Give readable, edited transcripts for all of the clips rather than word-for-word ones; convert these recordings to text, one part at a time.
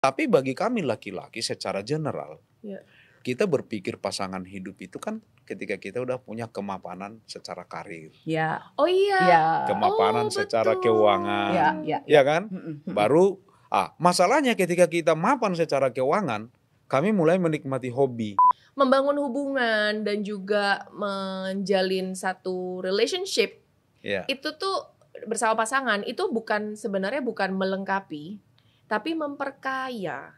Tapi bagi kami laki-laki secara general, Ya. kita berpikir pasangan hidup itu kan ketika kita udah punya kemapanan secara karir, Ya. Oh iya. Ya. kemapanan secara betul. keuangan, Ya. ya kan? Mm-mm. Baru, masalahnya ketika kita mapan secara keuangan, kami mulai menikmati hobi. Membangun hubungan dan juga menjalin satu relationship Ya. itu tuh bersama pasangan itu sebenarnya bukan melengkapi, tapi memperkaya.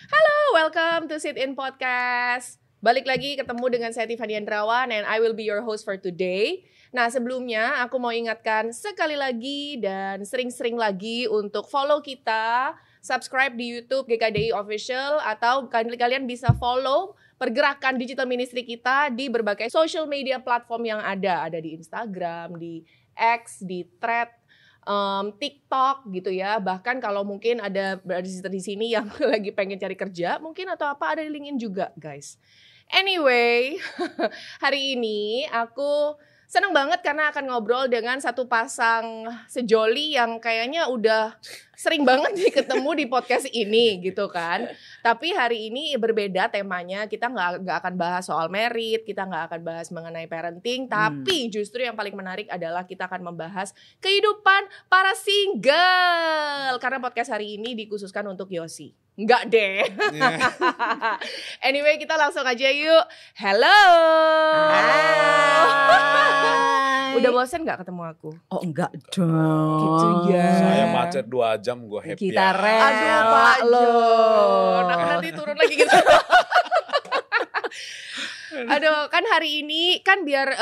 Halo, welcome to Sit In Podcast. Balik lagi ketemu dengan saya Tiffany Andrawan and I will be your host for today. Nah, sebelumnya aku mau ingatkan sekali lagi dan sering-sering lagi untuk follow kita, subscribe di YouTube GKDI Official, atau kalian bisa follow pergerakan digital ministry kita di berbagai social media platform yang ada di Instagram, di X, di Thread, TikTok gitu ya. Bahkan kalau mungkin ada di sini yang lagi pengen cari kerja mungkin atau apa, ada di LinkedIn juga, guys. Anyway, hari ini aku seneng banget karena akan ngobrol dengan satu pasang sejoli yang kayaknya udah sering banget nih ketemu di podcast ini gitu kan. Tapi hari ini berbeda temanya, kita nggak akan bahas soal merit, kita nggak akan bahas mengenai parenting, tapi justru yang paling menarik adalah kita akan membahas kehidupan para single. Karena podcast hari ini dikhususkan untuk Yosi. Enggak deh. Anyway, kita langsung aja yuk. Hello. Hai. Udah bosen gak ketemu aku? Oh enggak dong. Gitu ya. Saya macet 2 jam, gue happy. Kita rela Aduh Pak loh. John, aku nanti turun lagi gitu. Aduh, kan hari ini kan biar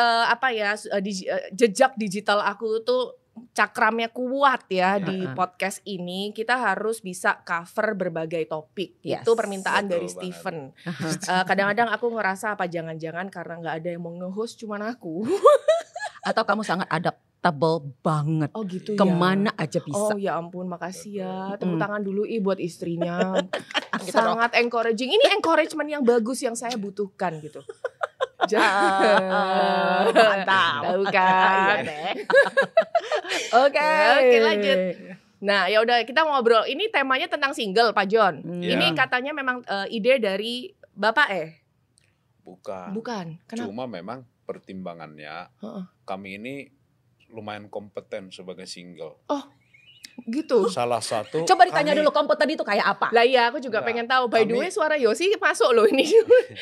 jejak digital aku tuh cakramnya kuat ya di podcast ini, kita harus bisa cover berbagai topik. Yes. Itu permintaan Betul dari banget. Steven. Kadang-kadang aku ngerasa apa jangan-jangan karena nggak ada yang mau nge-host cuman aku. Atau kamu sangat adaptable banget. Oh gitu ya. Kemana aja bisa. Oh ya ampun, makasih ya. Tepuk tangan dulu buat istrinya. Gitu Sangat encouraging. Ini encouragement yang bagus yang saya butuhkan gitu. Mantap. Tahu kan? Iya deh. Oke, lanjut. Nah, ya udah kita ngobrol. Ini temanya tentang single, Pak John. Iya. Ini katanya memang ide dari Bapak Bukan. Bukan. Kenapa? Cuma memang pertimbangannya, kami ini lumayan kompeten sebagai single. Gitu. Salah satu. Coba ditanya dulu kompeten itu kayak apa? Lah iya, aku juga pengen tahu. By the way, suara Yosi masuk loh ini.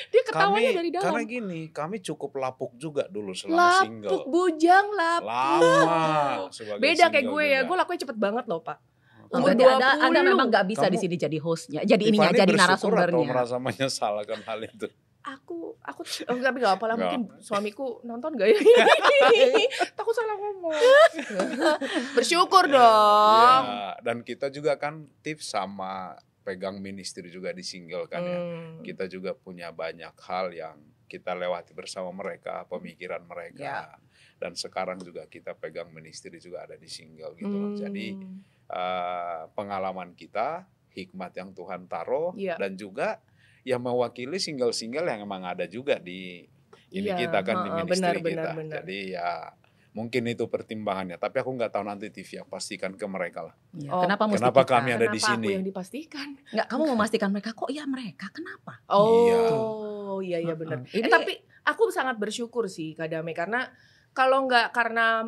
Dia ketawanya dari dalam. Karena gini, kami cukup lapuk juga dulu selama single. Lapuk, bujang, lapuk. Lama sebagai Beda kayak single gue ya, juga. gue lakunya cepet banget loh Pak. Berarti Umur 20. anda memang nggak bisa Kamu- di sini jadi hostnya, jadi ininya, Tiffany jadi bersyukur narasumbernya. atau merasa menyesalkan hal itu? Aku tapi gak apalah, Nggak. mungkin suamiku nonton gak ya? Takut salah ngomong. Bersyukur dong. Ya, dan kita juga kan tips sama pegang ministry juga di single kan ya. Kita juga punya banyak hal yang kita lewati bersama mereka, pemikiran mereka. Ya. Dan sekarang juga kita pegang ministry juga ada di single gitu loh. Jadi pengalaman kita, hikmat yang Tuhan taruh, Iya. dan juga yang mewakili single-single yang emang ada juga di ini Iya, kita kan di ministry kita. benar. Jadi ya mungkin itu pertimbangannya. Tapi aku nggak tahu nanti TV, pastikan ke mereka lah. Ya, Oh, kenapa mesti kenapa kita? kami ada di Kenapa sini? aku yang dipastikan? Nggak, kamu memastikan mereka kok ya mereka kenapa? Oh, iya benar. Ini- Tapi aku sangat bersyukur sih Kak Dame, karena kalau nggak karena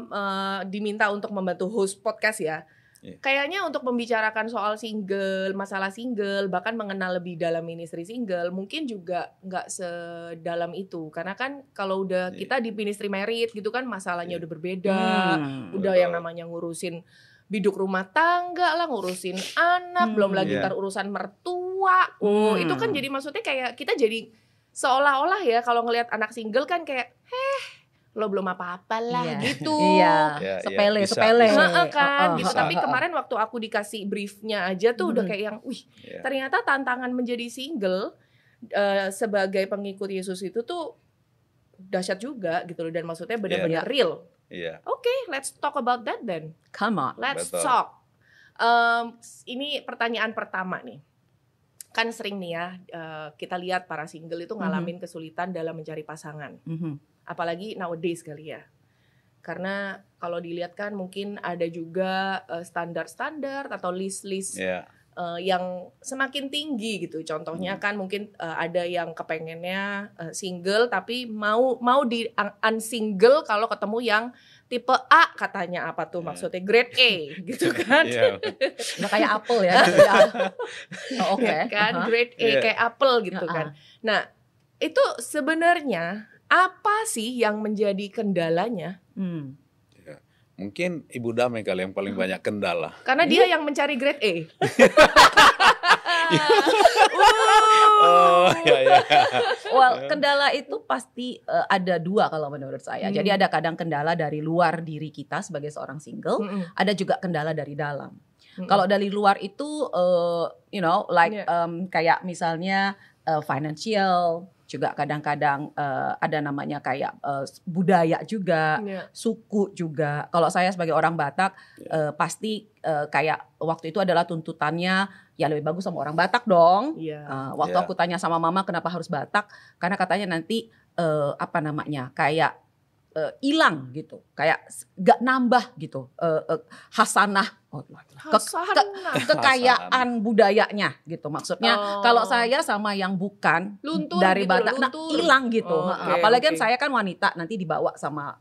diminta untuk membantu host podcast ya. Iya. Kayaknya untuk membicarakan soal single, masalah single, bahkan mengenal lebih dalam ministry single, mungkin juga nggak sedalam itu. Karena kan kalau udah Iya. kita di ministry merit gitu kan masalahnya Iya. udah berbeda. Udah betul. yang namanya ngurusin biduk rumah tangga lah, ngurusin anak, belum lagi Iya. ntar urusan mertua. Itu kan jadi maksudnya kayak kita jadi seolah-olah ya kalau ngelihat anak single kan kayak lo belum apa-apa lah Iya. gitu. Iya, Ya, sepele, bisa, sepele. bisa. Heeh kan gitu. bisa. Tapi kemarin waktu aku dikasih briefnya aja tuh udah kayak yang wih, Ya. ternyata tantangan menjadi single sebagai pengikut Yesus itu tuh dahsyat juga gitu loh, dan maksudnya benar-benar real. Iya. Oke, let's talk about that then. Come on. Let's Betul. talk. Ini pertanyaan pertama nih. Kan sering nih ya kita lihat para single itu ngalamin kesulitan dalam mencari pasangan. Apalagi nowadays kali ya. Karena kalau dilihat kan mungkin ada juga standar-standar atau list-list yang semakin tinggi gitu. Contohnya kan mungkin ada yang kepengennya single tapi mau di unsingle kalau ketemu yang tipe A, katanya apa tuh maksudnya grade A gitu kan. Nah, kayak apel ya. Oke. Kan grade A kayak apel gitu kan. Nah, itu sebenarnya apa sih yang menjadi kendalanya? Mungkin Ibu Damai kali yang paling banyak kendala. Karena dia yang mencari grade A. Well, kendala itu pasti ada dua kalau menurut saya. Jadi ada kadang kendala dari luar diri kita sebagai seorang single, ada juga kendala dari dalam. Kalau dari luar itu, kayak misalnya financial, juga kadang-kadang ada namanya kayak budaya juga, suku juga. Kalau saya sebagai orang Batak pasti kayak waktu itu adalah tuntutannya ya lebih bagus sama orang Batak dong. Waktu aku tanya sama mama kenapa harus Batak, karena katanya nanti kayak hilang gitu, kayak gak nambah gitu hasanah, kekayaan budayanya gitu. Maksudnya kalau saya sama yang bukan luntur dari gitu, Batak, hilang gitu. Apalagi kan saya kan wanita, nanti dibawa sama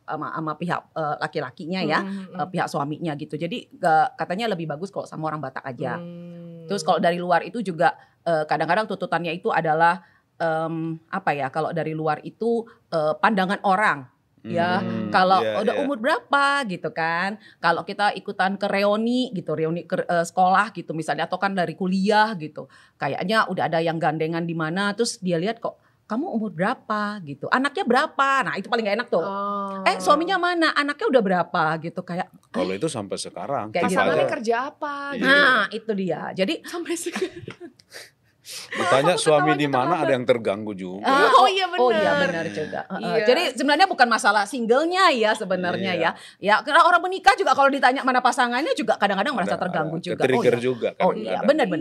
pihak laki-lakinya ya, pihak suaminya gitu. Jadi katanya lebih bagus kalau sama orang Batak aja. Terus kalau dari luar itu juga kadang-kadang tuntutannya itu adalah kalau dari luar itu pandangan orang. Kalau udah umur berapa gitu kan, kalau kita ikutan ke reuni ke sekolah gitu misalnya, atau kan dari kuliah gitu, kayaknya udah ada yang gandengan di mana, terus dia lihat kok kamu umur berapa gitu, anaknya berapa, nah itu paling gak enak tuh. Suaminya mana, anaknya udah berapa gitu, kayak kalau itu sampai sekarang pasangannya kerja apa gitu. Nah itu dia, jadi sampai sekarang ditanya suami di mana, ada yang terganggu juga. Oh iya benar juga. Jadi sebenarnya bukan masalah singlenya ya sebenarnya ya. Ya karena orang menikah juga kalau ditanya mana pasangannya juga kadang-kadang merasa terganggu juga. Trigger juga. Benar.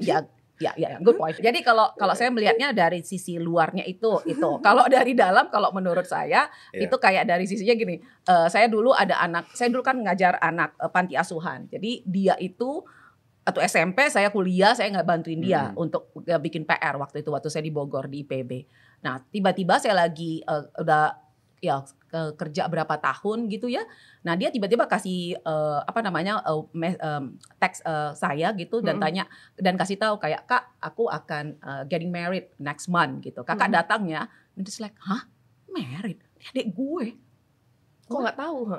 Ya, good point. Jadi kalau saya melihatnya dari sisi luarnya itu. Kalau dari dalam, kalau menurut saya itu kayak dari sisinya gini. Saya dulu kan ngajar anak panti asuhan. Jadi dia itu atau SMP, saya kuliah, saya nggak bantuin dia untuk bikin PR waktu saya di Bogor di IPB. Nah tiba-tiba saya lagi udah kerja berapa tahun gitu ya. Nah dia tiba-tiba kasih teks saya gitu dan tanya dan kasih tahu kayak, Kak aku akan getting married next month gitu. Kakak datangnya, and it's like, hah married? Adik gue. Kok nggak tahu?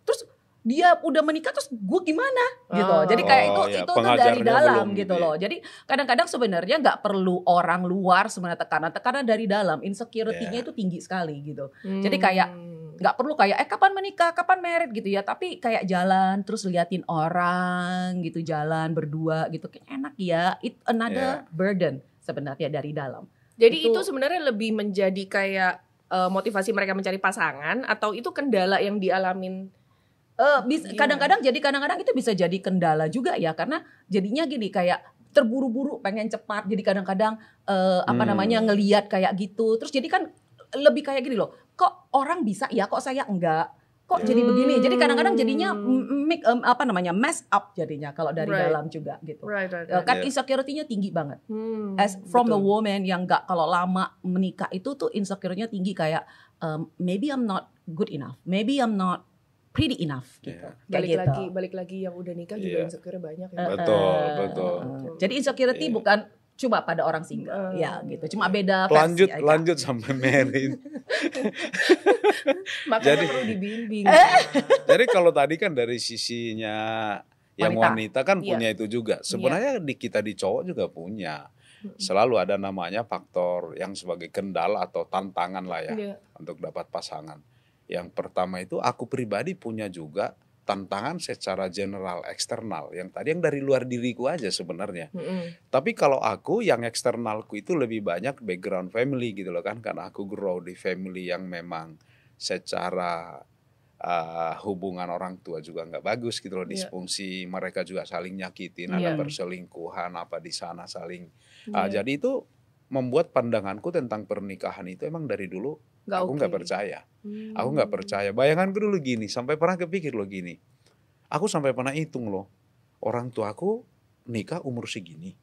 Terus dia udah menikah, terus gue gimana gitu. Jadi kayak itu tuh dari dalam gitu loh. Jadi kadang-kadang sebenarnya nggak perlu orang luar sebenarnya tekanan dari dalam, insecurity-nya itu tinggi sekali gitu. Jadi kayak nggak perlu kayak kapan menikah, kapan married gitu ya, tapi kayak jalan terus liatin orang gitu, jalan berdua gitu, kayak enak ya. It another burden sebenarnya dari dalam. Jadi itu sebenarnya lebih menjadi kayak motivasi mereka mencari pasangan, atau itu kendala yang dialamin? Kadang-kadang itu bisa jadi kendala juga ya, karena jadinya gini kayak terburu-buru pengen cepat, jadi kadang-kadang ngelihat kayak gitu, terus jadi kan lebih kayak gini loh, kok orang bisa ya kok saya enggak, kok jadi begini, jadi kadang-kadang jadinya mess up jadinya kalau dari dalam juga gitu. Kan insecurity-nya tinggi banget. As from the woman yang enggak, kalau lama menikah itu tuh insecurity-nya tinggi kayak maybe I'm not good enough, maybe I'm not pretty enough gitu. Balik lagi yang udah nikah juga insecure banyak ya. Betul. Jadi insecurity bukan cuma pada orang single ya gitu. Cuma beda versi. Lanjut sampai married. Makanya perlu dibimbing. Jadi kalau tadi kan dari sisinya yang wanita kan punya itu juga. Sebenarnya kita di cowok juga punya. Selalu ada namanya faktor yang sebagai kendala atau tantangan lah ya untuk dapat pasangan. Yang pertama itu aku pribadi punya juga tantangan secara general eksternal, yang dari luar diriku aja sebenarnya. Tapi kalau aku yang eksternalku itu lebih banyak background family gitu loh kan, karena aku grow di family yang memang secara hubungan orang tua juga nggak bagus gitu loh, disfungsi, mereka juga saling nyakitin, ada perselingkuhan apa di sana saling. Jadi itu membuat pandanganku tentang pernikahan itu emang dari dulu aku nggak percaya. Aku nggak percaya. Bayanganku dulu gini, sampai pernah kepikir loh gini. Aku sampai pernah hitung loh, orang tuaku nikah umur segini.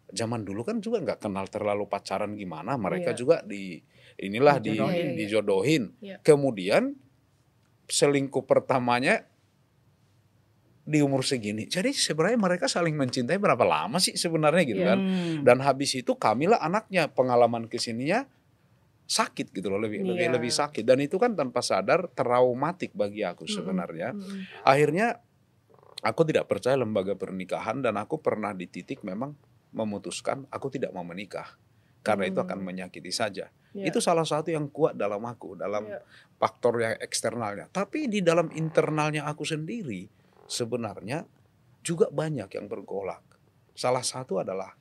Zaman dulu kan juga nggak kenal terlalu pacaran gimana, mereka juga dijodohin. Kemudian selingkuh pertamanya di umur segini. Jadi sebenarnya mereka saling mencintai berapa lama sih sebenarnya gitu kan. Dan habis itu kamilah anaknya, pengalaman kesininya sakit gitu loh, lebih sakit. Dan itu kan tanpa sadar traumatik bagi aku sebenarnya. Akhirnya aku tidak percaya lembaga pernikahan dan aku pernah di titik memang memutuskan aku tidak mau menikah. Karena itu akan menyakiti saja. Itu salah satu yang kuat dalam aku, dalam faktor yang eksternalnya. Tapi di dalam internalnya aku sendiri sebenarnya juga banyak yang bergolak. Salah satu adalah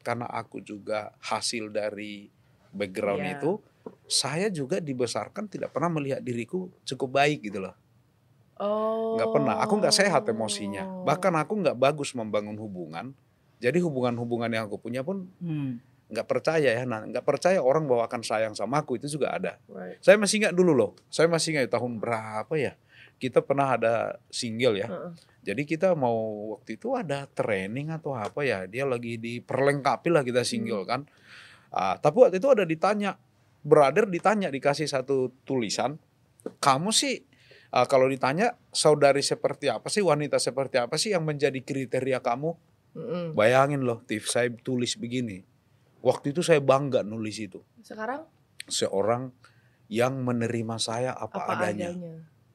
karena aku juga hasil dari background itu, saya juga dibesarkan tidak pernah melihat diriku cukup baik gitu loh. Nggak pernah, aku nggak sehat emosinya. Bahkan aku nggak bagus membangun hubungan. Jadi hubungan-hubungan yang aku punya pun nggak percaya ya. Nah, nggak percaya orang bahwa akan sayang sama aku itu juga ada. Saya masih ingat dulu loh. Saya masih ingat tahun berapa ya. Kita pernah ada single ya. Jadi kita mau waktu itu ada training atau apa ya. Dia lagi diperlengkapi lah kita single kan. Tapi waktu itu ada ditanya. Brother ditanya, dikasih satu tulisan. Kamu sih kalau ditanya saudari seperti apa sih, wanita seperti apa sih yang menjadi kriteria kamu? Bayangin loh Tiff, saya tulis begini. Waktu itu saya bangga nulis itu. Sekarang? Seorang yang menerima saya apa adanya.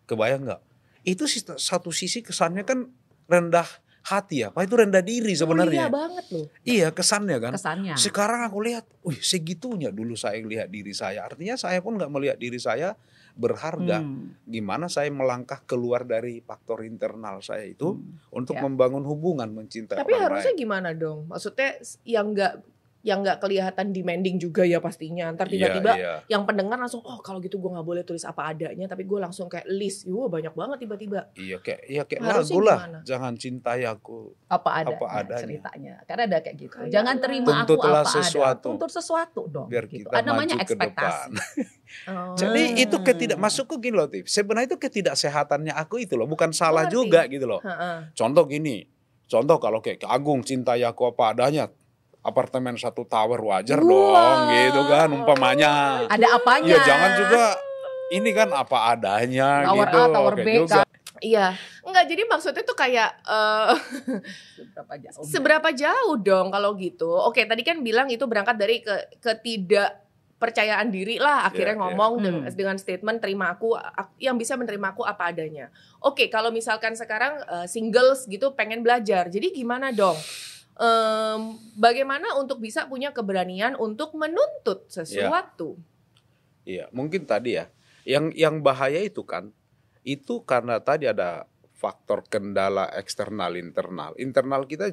Kebayang nggak? Itu satu sisi kesannya kan rendah hati ya. Apa itu rendah diri sebenarnya. Iya banget loh. Iya kesannya kan. Kesannya. Sekarang aku lihat, segitunya dulu saya lihat diri saya. Artinya saya pun nggak melihat diri saya berharga. Gimana saya melangkah keluar dari faktor internal saya itu untuk membangun hubungan, mencintai orang lain. Tapi harusnya gimana dong? Maksudnya yang nggak kelihatan demanding juga ya pastinya. Ntar tiba-tiba yang pendengar langsung, kalau gitu gue nggak boleh tulis apa adanya, tapi gue langsung kayak list, banyak banget tiba-tiba. Kayak lagu lah, jangan cintai aku apa adanya. Ceritanya, karena ada kayak gitu. Jangan terima aku apa ada. Tuntut sesuatu dong. Biar gitu. kita namanya maju ekspektasi. Jadi itu masukku gini loh, Tiff. Sebenarnya itu ketidaksehatannya aku itu loh, bukan salah juga gitu loh. Contoh kalau kayak Agung cintai aku apa adanya. Apartemen 1 tower wajar dong gitu kan umpamanya. Ada apanya? Iya jangan juga ini kan apa adanya tower gitu. A, tower B kan. Iya, enggak jadi maksudnya tuh kayak seberapa jauh dong kalau gitu. Oke, tadi kan bilang itu berangkat dari ketidakpercayaan diri lah akhirnya ngomong dengan statement terima aku yang bisa menerima aku apa adanya. Oke, kalau misalkan sekarang singles gitu pengen belajar. Jadi gimana dong? Bagaimana untuk bisa punya keberanian untuk menuntut sesuatu? Iya, mungkin tadi ya. Yang bahaya itu kan, itu karena tadi ada faktor kendala eksternal internal. Internal kita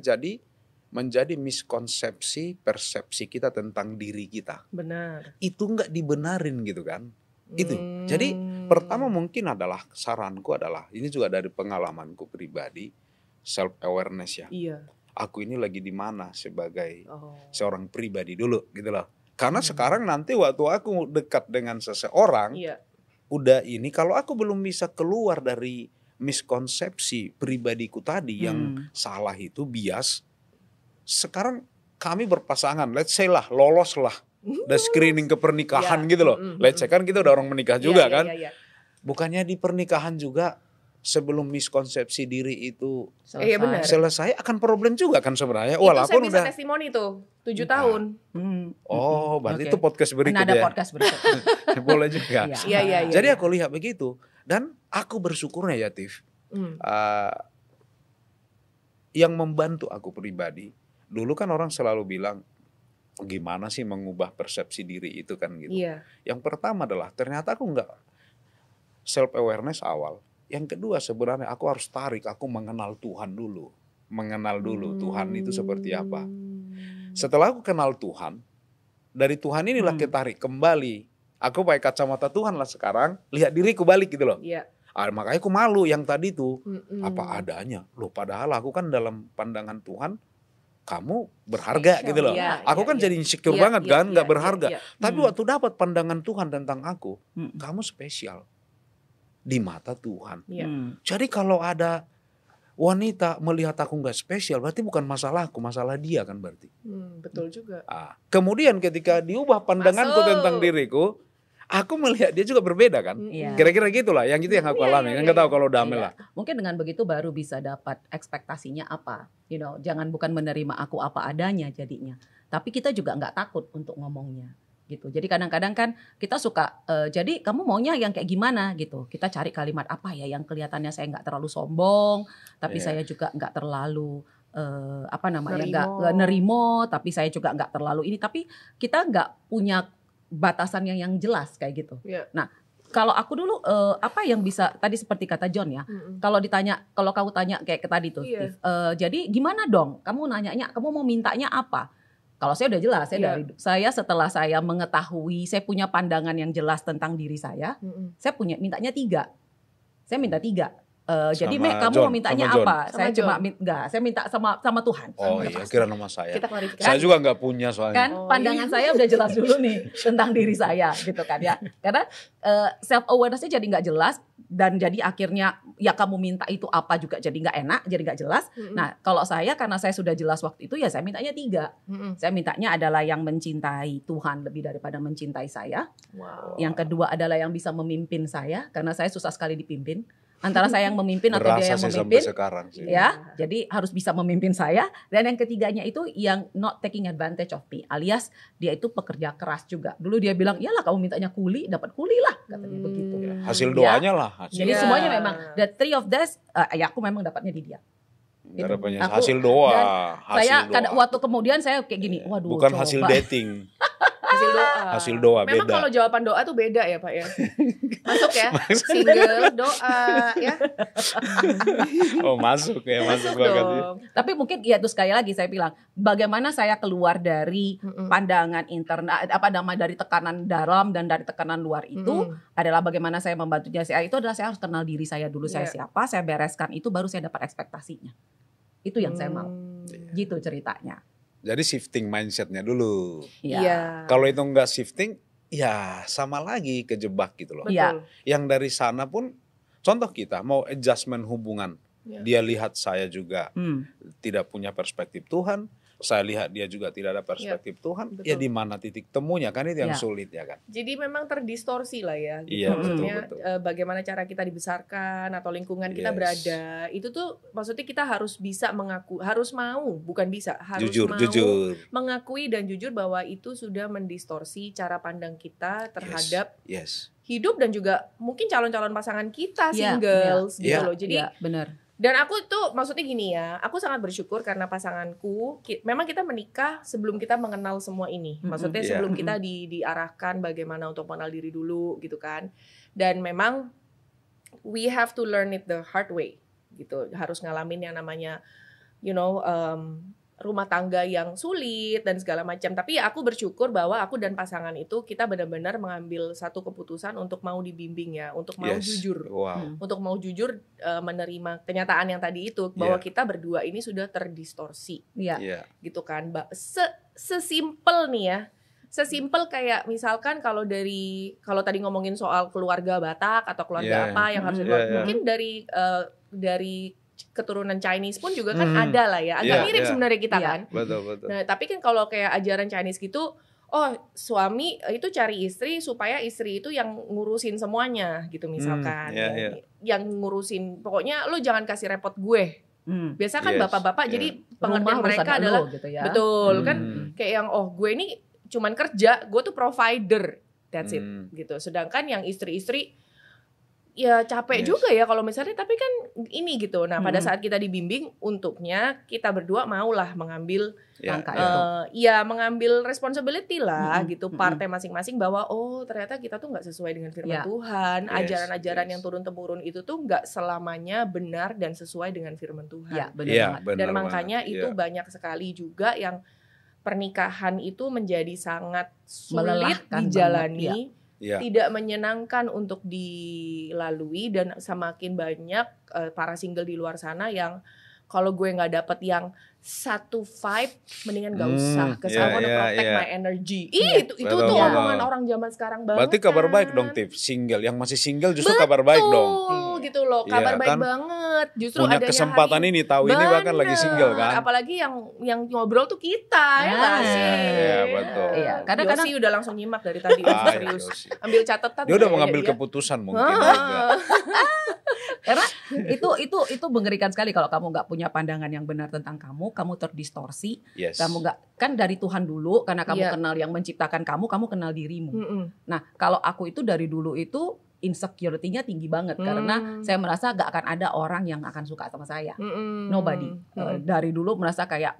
menjadi miskonsepsi persepsi kita tentang diri kita. Benar. Itu nggak dibenarin gitu kan. Itu. Jadi pertama mungkin adalah saranku adalah ini juga dari pengalamanku pribadi, self awareness ya. Iya. Aku ini lagi di mana sebagai seorang pribadi dulu gitu loh. Karena sekarang nanti waktu aku dekat dengan seseorang, udah ini kalau aku belum bisa keluar dari miskonsepsi pribadiku tadi yang salah itu bias. Sekarang kami berpasangan, let's say lah, lolos lah. Udah screening ke pernikahan gitu loh. Let's say kan kita udah orang menikah juga kan. Bukannya di pernikahan juga sebelum miskonsepsi diri itu selesai akan problem juga kan sebenarnya. Walaupun saya bisa testimoni tuh 7 tahun. Berarti itu podcast berikutnya. Ada podcast berikutnya. Boleh juga. Iya. Jadi aku lihat begitu dan aku bersyukurnya ya Tiff. Yang membantu aku pribadi. Dulu kan orang selalu bilang gimana sih mengubah persepsi diri itu kan gitu. Yang pertama adalah ternyata aku enggak self awareness awal. Yang kedua sebenarnya aku harus aku mengenal Tuhan dulu. Mengenal dulu Tuhan itu seperti apa. Setelah aku kenal Tuhan, dari Tuhan inilah ketarik kembali. Aku pakai kacamata Tuhan lah sekarang, lihat diriku balik gitu loh. Makanya aku malu yang tadi tuh, apa adanya. Loh padahal aku kan dalam pandangan Tuhan, kamu berharga gitu loh. Aku kan jadi insecure banget kan, nggak berharga. Tapi waktu dapat pandangan Tuhan tentang aku, kamu spesial di mata Tuhan. Jadi kalau ada wanita melihat aku nggak spesial, berarti bukan masalahku, masalah dia kan berarti. Betul juga. Kemudian ketika diubah pandanganku tentang diriku, aku melihat dia juga berbeda kan. Kira-kira gitulah, yang itu yang aku alami. Nggak tahu kalau Damel lah. Mungkin dengan begitu baru bisa dapat ekspektasinya apa. Jangan bukan menerima aku apa adanya jadinya. Tapi kita juga nggak takut untuk ngomongnya. Gitu. Jadi kadang-kadang kan kita suka, jadi kamu maunya yang kayak gimana gitu. Kita cari kalimat apa ya yang kelihatannya saya nggak terlalu sombong, tapi saya juga nggak terlalu nggak nerimo, tapi saya juga nggak terlalu ini. Tapi kita nggak punya batasan yang jelas kayak gitu. Nah, kalau aku dulu apa yang bisa tadi seperti kata John ya. Kalau kamu tanya kayak tadi tuh, Steve, jadi gimana dong? Kamu nanyanya, kamu mau mintanya apa? Kalau saya udah jelas, saya setelah saya mengetahui, saya punya pandangan yang jelas tentang diri saya mintanya 3. Saya minta 3. Jadi kamu mau mintanya apa? Saya cuma saya minta sama Tuhan. Oh iya, kira nama saya. Kita klarifikasi. Saya juga nggak punya soalnya. Kan pandangan saya udah jelas dulu nih tentang diri saya gitu kan ya. Karena self awareness-nya jadi nggak jelas dan jadi akhirnya ya kamu minta itu apa juga jadi nggak enak, jadi nggak jelas. Nah kalau saya karena saya sudah jelas waktu itu ya saya mintanya 3. Saya mintanya adalah yang mencintai Tuhan lebih daripada mencintai saya. Yang kedua adalah yang bisa memimpin saya karena saya susah sekali dipimpin. Antara saya yang memimpin atau dia yang memimpin, ya, jadi harus bisa memimpin saya. Dan yang ketiganya itu yang not taking advantage of me, alias dia itu pekerja keras juga. Dulu dia bilang, iyalah kamu mintanya kuli, dapat kuli lah, katanya begitu. Hasil doanya lah. Jadi semuanya memang, the three of this, ya aku memang dapatnya di dia. Hasil doa. Saya waktu kemudian saya kayak gini, waduh. Bukan hasil dating. Hasil doa. Memang beda. Kalau jawaban doa tuh beda ya Pak ya. Masuk ya. Single doa ya. Masuk dong. Tapi mungkin ya itu sekali lagi saya bilang, bagaimana saya keluar dari pandangan internal dari tekanan dalam dan dari tekanan luar itu adalah bagaimana saya membantunya. Itu adalah saya harus kenal diri saya dulu, saya siapa, saya bereskan itu baru saya dapat ekspektasinya. Itu yang saya mau. Gitu ceritanya. Jadi shifting mindsetnya dulu. Iya. Kalau itu enggak shifting, ya sama lagi kejebak gitu loh. Iya. Yang dari sana pun, contoh kita mau adjustment hubungan, dia lihat saya juga tidak punya perspektif Tuhan, saya lihat dia juga tidak ada perspektif Tuhan. Ya di mana titik temunya kan itu yang sulit ya kan. Jadi memang terdistorsi lah ya. Gitu. Iya maksudnya betul. Bagaimana cara kita dibesarkan atau lingkungan kita berada. Itu tuh maksudnya kita harus bisa harus mau, bukan bisa, harus jujur. mengakui dan jujur bahwa itu sudah mendistorsi cara pandang kita terhadap hidup dan juga mungkin calon-calon pasangan kita singles gitu loh. Jadi benar. Dan aku tuh maksudnya gini ya, aku sangat bersyukur karena pasanganku, memang kita menikah sebelum kita mengenal semua ini. Maksudnya sebelum kita diarahkan bagaimana untuk mengenal diri dulu gitu kan. Dan memang we have to learn it the hard way gitu. Harus ngalamin yang namanya rumah tangga yang sulit dan segala macam. Tapi ya aku bersyukur bahwa aku dan pasangan itu kita benar-benar mengambil satu keputusan untuk mau dibimbing ya, untuk mau jujur. Untuk mau jujur menerima kenyataan yang tadi itu bahwa kita berdua ini sudah terdistorsi. Gitu kan. Sesimpel nih ya. Sesimpel kayak misalkan kalau tadi ngomongin soal keluarga Batak atau keluarga apa yang harus mungkin dari keturunan Chinese pun juga kan ada lah ya. Agak mirip sebenarnya kita kan. Betul. Nah, tapi kan kalau kayak ajaran Chinese gitu, suami itu cari istri supaya istri itu yang ngurusin semuanya gitu misalkan. Yang ngurusin, pokoknya lo jangan kasih repot gue. Biasa kan bapak-bapak jadi pengertian mereka adalah gitu ya. Betul kan kayak yang gue ini cuman kerja, gue tuh provider. That's it gitu. Sedangkan yang istri-istri ya capek juga ya kalau misalnya, tapi kan ini gitu. Nah pada saat kita dibimbing, untuknya kita berdua maulah mengambil langkah mengambil responsibility lah gitu, partai masing-masing bahwa ternyata kita tuh nggak sesuai dengan firman Tuhan. Ajaran-ajaran yang turun-temurun itu tuh nggak selamanya benar dan sesuai dengan firman Tuhan. Benar dan makanya itu banyak sekali juga yang pernikahan itu menjadi sangat sulit dijalani. Tidak menyenangkan untuk dilalui, dan semakin banyak para single di luar sana yang kalau gue nggak dapet yang satu vibe, mendingan gak usah. Cause I wanna protect my energy. Itu tuh omongan orang zaman sekarang banget. Berarti kabar baik dong, Tiff. Single, yang masih single justru kabar baik dong. Betul, gitu loh. Kabar baik kan? Banget. Justru punya adanya kesempatan ini tahu ini bahkan lagi single kan. Apalagi yang ngobrol tuh kita, ya nggak sih? Iya betul. Iya. Kadang-kadang Yosi udah langsung nyimak dari tadi, serius. Ambil catatan. Dia udah mengambil keputusan mungkin. Karena itu mengerikan sekali kalau kamu nggak punya pandangan yang benar tentang kamu terdistorsi, kamu nggak, kan dari Tuhan dulu, karena kamu kenal yang menciptakan kamu kenal dirimu. Nah kalau aku itu dari dulu itu insecurity-nya tinggi banget karena saya merasa gak akan ada orang yang akan suka sama saya, nobody. Dari dulu merasa kayak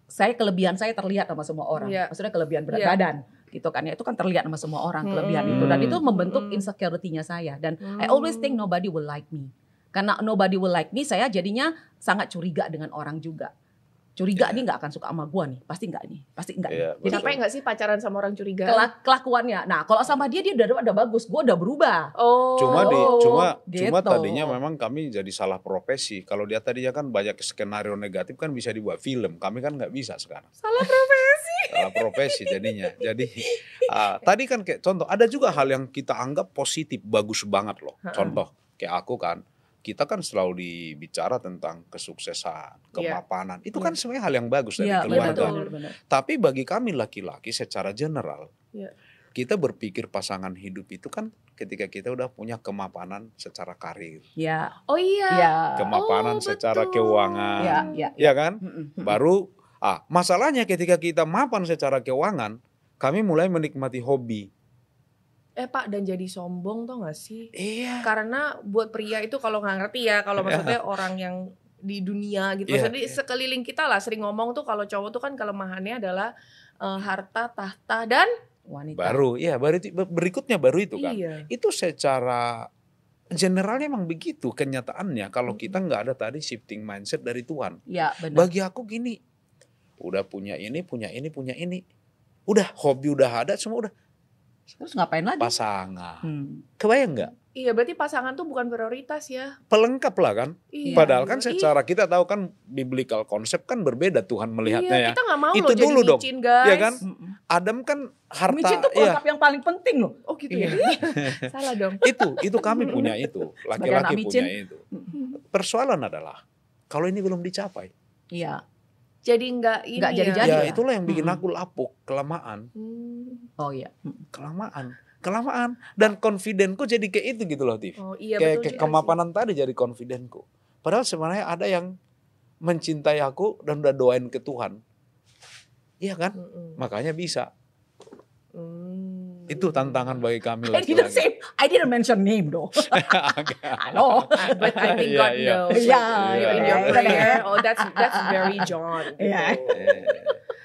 saya kelebihan saya terlihat sama semua orang, maksudnya kelebihan berat badan. Gitu kan ya, itu kan terlihat sama semua orang kelebihan itu, dan itu membentuk insecurity-nya saya, dan I always think nobody will like me. Karena nobody will like me, saya jadinya sangat curiga dengan orang juga. Curiga nih nggak akan suka sama gua nih, pasti nggak nih. Jadi capek nggak sih pacaran sama orang curiga? Kelakuannya. Nah kalau sama dia udah bagus, gua udah berubah. Cuma tadinya memang kami jadi salah profesi. Kalau dia tadinya kan banyak skenario negatif kan bisa dibuat film. Kami kan nggak bisa sekarang. Salah profesi. Salah profesi jadinya. Jadi tadi kan kayak contoh, ada juga hal yang kita anggap positif, bagus banget loh. Contoh kayak aku kan. Kita kan selalu dibicara tentang kesuksesan, kemapanan. Itu kan sebenarnya hal yang bagus dari keluarga. Benar. Tapi bagi kami laki-laki secara general, kita berpikir pasangan hidup itu kan ketika kita udah punya kemapanan secara karir. Kemapanan secara keuangan. Ya kan? Baru masalahnya ketika kita mapan secara keuangan, kami mulai menikmati hobi. Pak, dan jadi sombong tau gak sih? Iya. Karena buat pria itu kalau gak ngerti ya, kalau maksudnya orang yang di dunia gitu, maksudnya sekeliling kita lah sering ngomong tuh kalau cowok tuh kan kelemahannya adalah harta, tahta, dan wanita. Berikutnya baru itu kan. Itu secara generalnya emang begitu kenyataannya kalau kita nggak ada tadi shifting mindset dari Tuhan. Bagi aku gini, udah punya ini, udah hobi udah ada, semua udah. Terus ngapain lagi? Pasangan. Kebayang nggak? Iya, berarti pasangan tuh bukan prioritas ya. Pelengkap lah kan. Padahal kan secara kita tahu kan biblical konsep kan berbeda Tuhan melihatnya ya. Kita nggak mau itu loh dulu jadi micin, guys. Ya kan? Adam kan harta. Micin itu pelengkap yang paling penting loh. Oh gitu ya. Salah dong. Itu kami punya itu. Laki-laki punya itu. Persoalan adalah kalau ini belum dicapai. Iya. Jadi nggak jadi-jadi. Ya itulah yang bikin aku lapuk, kelamaan. Oh iya. Kelamaan. Dan confidentku jadi kayak itu gitu loh, Tiff. Kayak kemapanan tadi jadi confidentku. Padahal sebenarnya ada yang mencintai aku dan udah doain ke Tuhan. Iya kan? Makanya bisa. Itu tantangan bagi kami laki-laki. I didn't mention name though. Halo. But I think God knows. In your prayer. Oh, that's very John.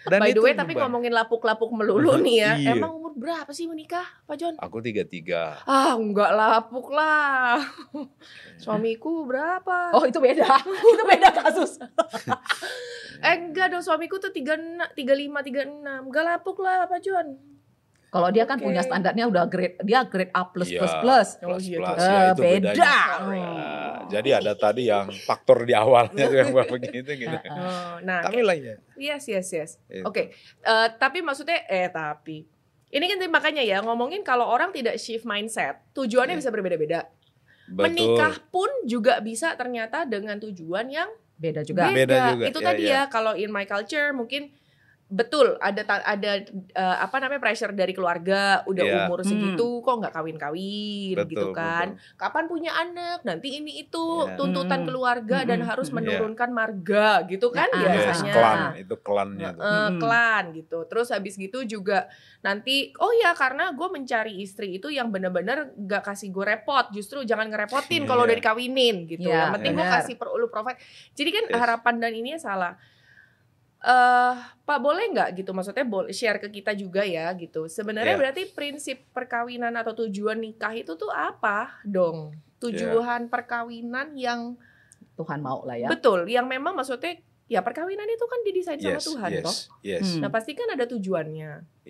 Dan by the way, tapi ngomongin lapuk-lapuk melulu nih ya. Emang umur berapa sih menikah, Pak John? Aku 33. Enggak lapuk lah. Suamiku berapa? Oh, itu beda. Itu beda kasus. Enggak dong, suamiku tuh 35, 36. Enggak lapuk lah, Pak John. Kalau dia kan punya standarnya udah grade A+++. Oh iya, itu beda. Jadi ada tadi yang faktor di awalnya tuh yang begitu gitu. Nah, kami lainnya. Yes. Oke. Tapi maksudnya tapi ini kan makanya ya ngomongin kalau orang tidak shift mindset, tujuannya bisa berbeda-beda. Menikah pun juga bisa ternyata dengan tujuan yang beda juga. Itu tadi ya kalau in my culture mungkin betul ada pressure dari keluarga, udah umur segitu kok nggak kawin-kawin gitu kan. Betul. Kapan punya anak, nanti ini itu tuntutan keluarga dan harus menurunkan marga gitu kan biasanya. Klan, itu klannya. Klan gitu. Terus habis gitu juga nanti karena gue mencari istri itu yang benar-benar gak kasih gue repot, justru jangan ngerepotin kalau udah dikawinin gitu. Yang penting gue kasih lu provide. Jadi kan harapan dan ininya salah. Pak boleh nggak gitu, maksudnya share ke kita juga ya gitu. Sebenarnya berarti prinsip perkawinan atau tujuan nikah itu tuh apa dong? Tujuan perkawinan yang Tuhan mau lah ya. Betul, yang memang maksudnya ya perkawinan itu kan didesain sama Tuhan toh. Nah pasti kan ada tujuannya.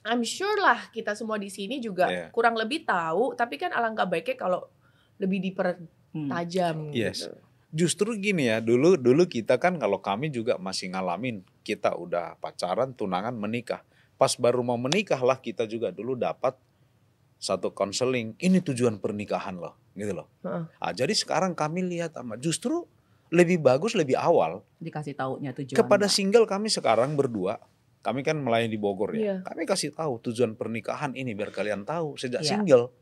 I'm sure lah kita semua di sini juga kurang lebih tahu, tapi kan alangkah baiknya kalau lebih dipertajam gitu. Justru gini ya, dulu kita kan kalau kami juga masih ngalamin, kita udah pacaran, tunangan, menikah. Pas baru mau menikah lah kita juga dulu dapat satu konseling, ini tujuan pernikahan loh, gitu loh. Jadi sekarang kami lihat justru lebih bagus lebih awal dikasih taunya tujuan. Kepada single kami sekarang berdua, kami kan melayani di Bogor ya. Kami kasih tahu tujuan pernikahan ini biar kalian tahu sejak single.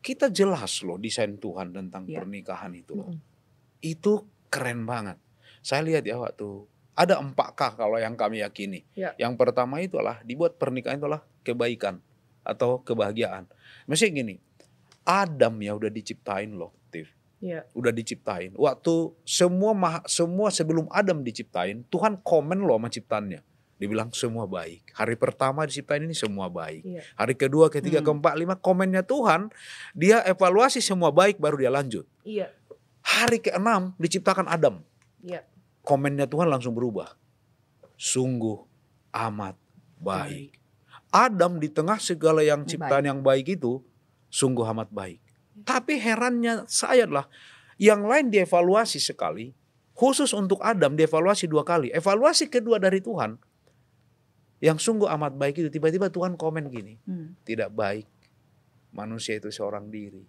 Kita jelas loh desain Tuhan tentang pernikahan itu loh. Itu keren banget. Saya lihat ya waktu ada 4K kalau yang kami yakini. Yang pertama itu adalah dibuat pernikahan itu adalah kebaikan atau kebahagiaan. Maksudnya gini, Adam ya udah diciptain loh, Tiff. Udah diciptain. Waktu semua sebelum Adam diciptain, Tuhan komen loh sama ciptaannya. Dibilang semua baik. Hari pertama diciptain ini semua baik. Hari kedua, ketiga, keempat, lima, komennya Tuhan, dia evaluasi semua baik baru dia lanjut. Hari ke-6 diciptakan Adam. Komennya Tuhan langsung berubah. Sungguh amat baik. Adam di tengah segala yang ciptaan yang baik itu, sungguh amat baik. Tapi herannya saya adalah, yang lain dievaluasi sekali, khusus untuk Adam dievaluasi 2 kali. Evaluasi kedua dari Tuhan, yang sungguh amat baik itu tiba-tiba Tuhan komen gini, tidak baik manusia itu seorang diri.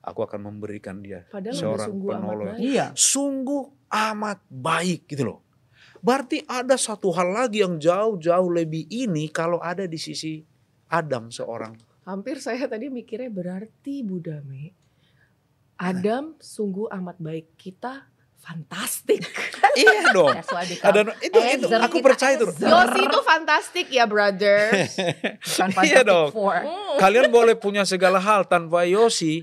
Aku akan memberikan dia seorang penolong. Sungguh amat baik gitu loh. Berarti ada satu hal lagi yang jauh-jauh lebih ini kalau ada di sisi Adam seorang. Hampir saya tadi mikirnya berarti Bu Dame, Adam sungguh amat baik, kita fantastik. Iya dong. Itu aku percaya itu. Yosi itu fantastik ya, brother. Iya dong. Kalian boleh punya segala hal tanpa Yosi.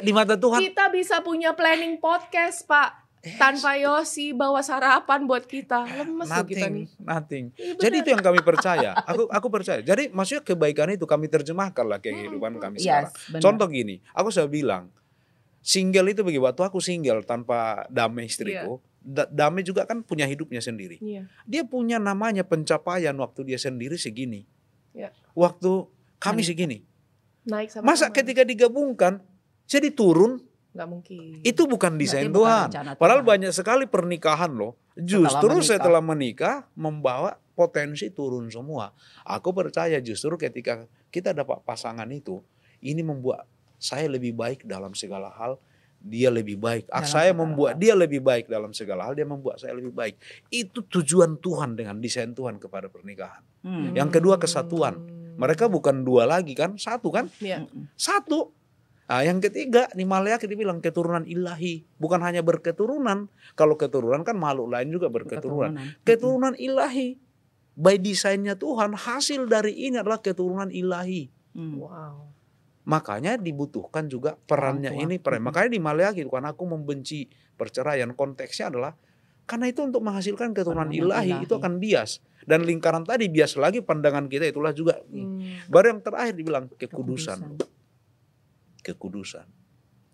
Di mata Tuhan. Kita bisa punya planning podcast, Pak. Tanpa Yosi bawa sarapan buat kita. Lemes loh kita nih. Nothing. Jadi itu yang kami percaya. Aku percaya. Jadi maksudnya kebaikan itu kami terjemahkan lah kehidupan kami sekarang. Contoh gini, aku sudah bilang, single itu begitu. Waktu aku single tanpa Dame istriku, Dame juga kan punya hidupnya sendiri. Dia punya namanya pencapaian waktu dia sendiri segini. Waktu kami segini. Naik sama masa ketika digabungkan jadi turun? Gak mungkin. Itu bukan desain Tuhan. Padahal banyak sekali pernikahan loh. Justru setelah menikah membawa potensi turun semua. Aku percaya justru ketika kita dapat pasangan itu, ini membuat saya lebih baik dalam segala hal. Dia lebih baik. Saya membuat dia lebih baik dalam segala hal. Dia membuat saya lebih baik. Itu tujuan Tuhan dengan desain Tuhan kepada pernikahan. Yang kedua kesatuan. Mereka bukan 2 lagi kan, 1 kan? 1. Nah, yang ketiga di Maleakhi dibilang keturunan ilahi. Bukan hanya berketurunan. Kalau keturunan kan makhluk lain juga berketurunan. Keturunan ilahi. By desainnya Tuhan, hasil dari ini adalah keturunan ilahi. Wow. Makanya dibutuhkan juga perannya ini. Makanya di Maleakhi, bukan aku membenci perceraian. Konteksnya adalah karena itu untuk menghasilkan keturunan ilahi. Itu akan bias. Dan lingkaran tadi bias lagi pandangan kita itulah juga. Baru yang terakhir dibilang kekudusan. Kekudusan.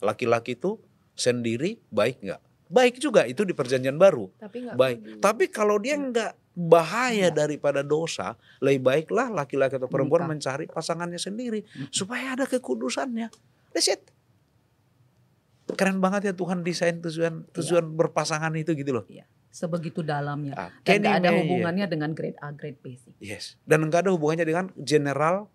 Laki-laki itu sendiri baik nggak? Baik juga, itu di perjanjian baru. Baik. Tapi kalau dia nggak bahaya daripada dosa, lebih baiklah laki-laki atau perempuan mencari pasangannya sendiri supaya ada kekudusannya. That's it. Keren banget ya Tuhan desain tujuan berpasangan itu gitu loh. Sebegitu dalamnya. Dan nggak ada hubungannya dengan grade A, grade B sih. Yes. Dan nggak ada hubungannya dengan general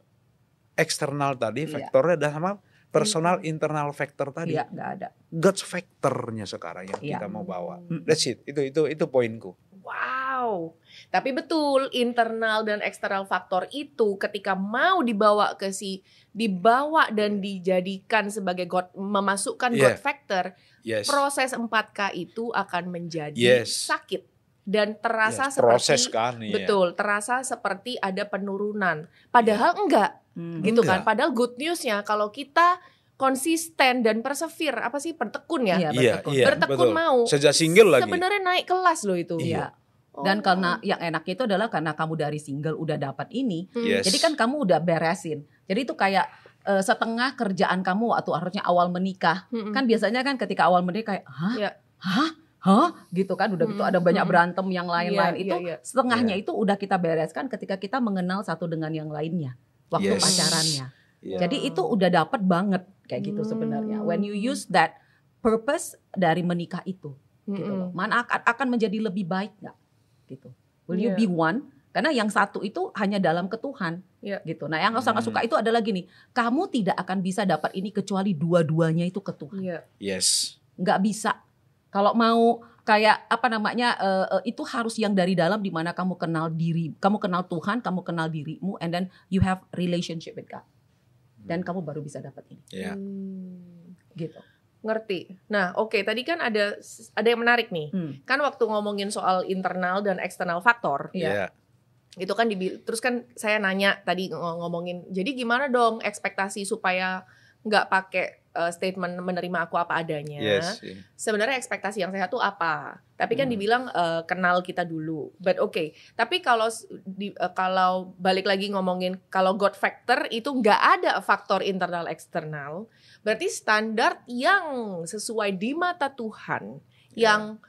eksternal tadi, faktornya dan sama personal internal factor tadi. Iya, nggak ada. God's factornya sekarang yang kita mau bawa. That's it. Itu poinku. Wow. Tapi betul, internal dan eksternal faktor itu ketika mau dibawa dan dijadikan sebagai memasukkan God factor, proses 4K itu akan menjadi sakit dan terasa seperti betul, terasa seperti ada penurunan. Padahal enggak. Gitu kan. Padahal good newsnya kalau kita konsisten dan persevere, bertekun ya. Bertekun mau. Sejak single lagi. Sebenarnya naik kelas loh itu. Dan karena yang enaknya itu adalah karena kamu dari single udah dapat ini. Jadi kan kamu udah beresin. Jadi itu kayak setengah kerjaan kamu atau harusnya awal menikah. Kan biasanya kan ketika awal menikah kayak hah gitu kan, udah gitu ada banyak berantem yang lain-lain itu setengahnya itu udah kita bereskan ketika kita mengenal satu dengan yang lainnya waktu pacarannya. Jadi itu udah dapat banget kayak gitu sebenarnya. When you use that purpose dari menikah itu, gitu loh. Mana akan menjadi lebih baik nggak? Gitu. Will you be one? Karena yang satu itu hanya dalam ketuhan, gitu. Nah, yang aku sangat suka itu adalah gini, kamu tidak akan bisa dapat ini kecuali dua-duanya itu ketuhan. Yes. Nggak bisa. Kalau mau kayak apa namanya, itu harus yang dari dalam, di mana kamu kenal diri, kamu kenal Tuhan, kamu kenal dirimu, and then you have relationship with God. Dan kamu baru bisa dapat ini. Gitu. Ngerti. Nah, oke, tadi kan ada yang menarik nih. Kan waktu ngomongin soal internal dan eksternal faktor, itu kan terus kan saya nanya tadi ngomongin, jadi gimana dong ekspektasi supaya nggak pakai statement menerima aku apa adanya. Sebenarnya ekspektasi yang sehat tuh apa? Tapi kan dibilang kenal kita dulu. But okay. Tapi kalau balik lagi ngomongin kalau God factor itu nggak ada faktor internal eksternal. Berarti standar yang sesuai di mata Tuhan yang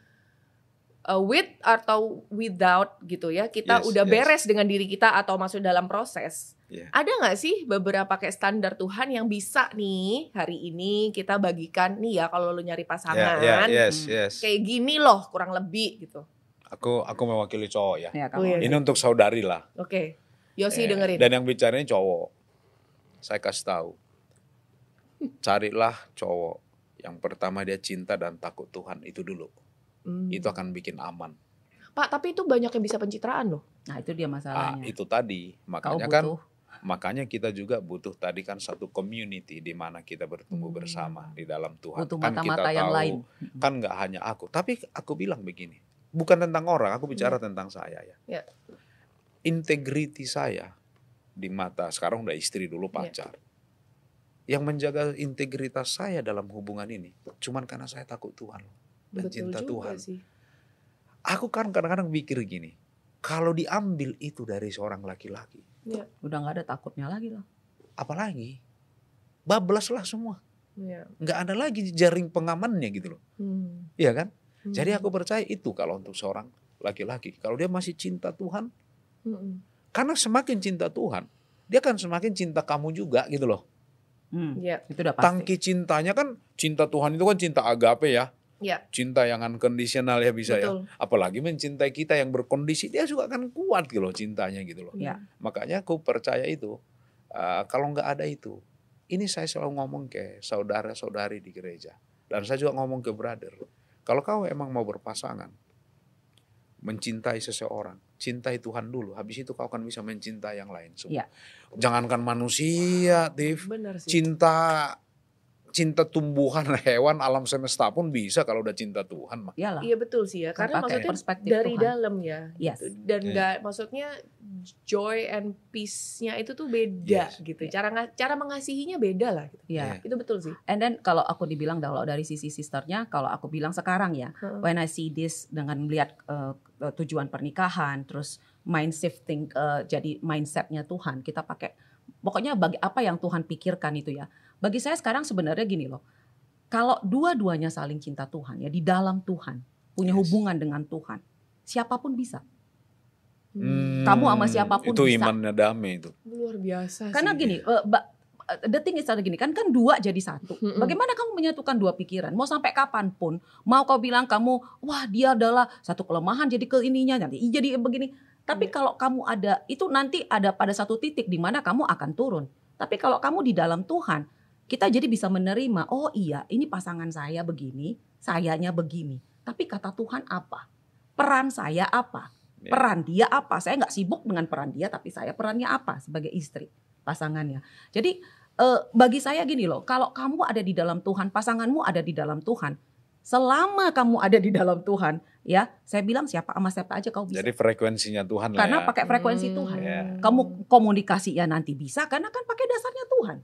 with atau without gitu ya, kita udah beres dengan diri kita atau masuk dalam proses. Ada nggak sih beberapa kayak standar Tuhan yang bisa nih hari ini kita bagikan nih ya, kalau lu nyari pasangan kayak gini loh kurang lebih gitu. Aku mewakili cowok ya. Ini untuk saudari lah. Oke. Yosi dengerin. Dan yang bicaranya cowok. Saya kasih tahu. Carilah cowok yang pertama dia cinta dan takut Tuhan itu dulu. Itu akan bikin aman. Pak, tapi itu banyak yang bisa pencitraan loh. Nah, itu dia masalahnya. Itu tadi. Makanya kita juga butuh tadi kan satu community di mana kita bertumbuh bersama di dalam Tuhan. Butuh kan mata-mata kita yang tahu, lain. Kan nggak hanya aku. Tapi aku bilang begini, bukan tentang orang, aku bicara tentang saya ya. Integriti saya di mata, sekarang udah istri dulu pacar. Yang menjaga integritas saya dalam hubungan ini, cuman karena saya takut Tuhan dan cinta Tuhan. Sih. Aku kan kadang-kadang mikir gini, kalau diambil itu dari seorang laki-laki, udah nggak ada takutnya lagi loh. Apalagi, bablas lah semua. Nggak ada lagi jaring pengamannya gitu loh. Iya kan? Jadi aku percaya itu kalau untuk seorang laki-laki, kalau dia masih cinta Tuhan, karena semakin cinta Tuhan, dia akan semakin cinta kamu juga gitu loh. Itu udah pasti. Tangki cintanya kan, cinta Tuhan itu kan cinta agape ya. Cinta yang unconditional ya bisa. Betul. Ya. Apalagi mencintai kita yang berkondisi, dia juga akan kuat gitu loh cintanya gitu loh. Makanya aku percaya itu. Kalau nggak ada itu, ini saya selalu ngomong ke saudara-saudari di gereja. Dan saya juga ngomong ke brother. Kalau kau emang mau berpasangan, mencintai seseorang, cintai Tuhan dulu. Habis itu kau akan bisa mencintai yang lain semua. Jangankan manusia, Tiff. Cinta tumbuhan, hewan, alam semesta pun bisa kalau udah cinta Tuhan mah. Iya betul sih ya, karena maksudnya dari Tuhan. Dalam ya. Gitu. Dan nggak maksudnya joy and peace-nya itu tuh beda gitu. Cara mengasihinya beda lah gitu. Itu betul sih. And then kalau aku dibilang kalau dari sisi sisternya, kalau aku bilang sekarang ya, when I see this dengan melihat tujuan pernikahan, terus mind shifting jadi mindsetnya Tuhan, kita pakai pokoknya bagi apa yang Tuhan pikirkan itu ya. Bagi saya sekarang sebenarnya gini loh, kalau dua-duanya saling cinta Tuhan ya, di dalam Tuhan, punya hubungan dengan Tuhan, siapapun bisa. Kamu sama siapapun itu bisa. Itu imannya damai itu. Luar biasa sih. Karena gini, the thing is gini, kan dua jadi satu. Bagaimana kamu menyatukan dua pikiran? Mau sampai kapanpun, mau kau bilang kamu, wah dia adalah satu kelemahan jadi ke ininya, nanti jadi begini. Tapi kalau kamu ada, itu nanti ada pada satu titik di mana kamu akan turun. Tapi kalau kamu di dalam Tuhan, kita jadi bisa menerima, oh iya ini pasangan saya begini, sayanya begini. Tapi kata Tuhan apa? Peran saya apa? Peran dia apa? Saya nggak sibuk dengan peran dia, tapi saya perannya apa sebagai istri pasangannya. Jadi bagi saya gini loh, kalau kamu ada di dalam Tuhan, pasanganmu ada di dalam Tuhan, selama kamu ada di dalam Tuhan, ya saya bilang siapa aja kau bisa. Jadi frekuensinya Tuhan lah. Karena pakai frekuensi Tuhan. Kamu komunikasi ya nanti bisa, karena kan pakai dasarnya Tuhan.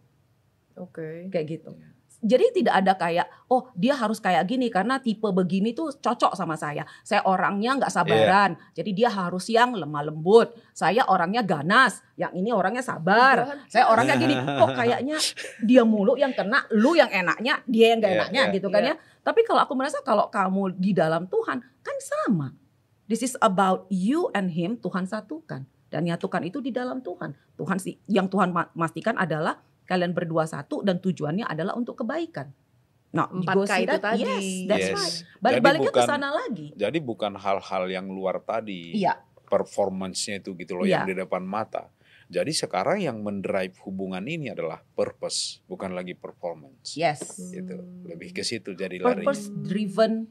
Kayak gitu. Jadi tidak ada kayak, oh dia harus kayak gini karena tipe begini tuh cocok sama saya. Saya orangnya nggak sabaran, jadi dia harus yang lemah lembut. Saya orangnya ganas, yang ini orangnya sabar. Saya orangnya gini, kok kayaknya dia mulu yang kena, lu yang enaknya, dia yang gak enaknya gitu kan ya. Tapi kalau aku merasa kalau kamu di dalam Tuhan kan sama. This is about you and him, Tuhan satukan. Dan nyatukan itu di dalam Tuhan. Yang Tuhan pastikan adalah kalian berdua satu dan tujuannya adalah untuk kebaikan. Nah, 4K itu tadi. Yes, that's Yes. right. Balik-baliknya ke sana lagi. Jadi bukan hal-hal yang luar tadi. Iya. Performance-nya itu gitu loh Iya. yang di depan mata. Jadi sekarang yang mendrive hubungan ini adalah purpose, bukan lagi performance. Yes. Gitu. Lebih ke situ jadi lari. Purpose driven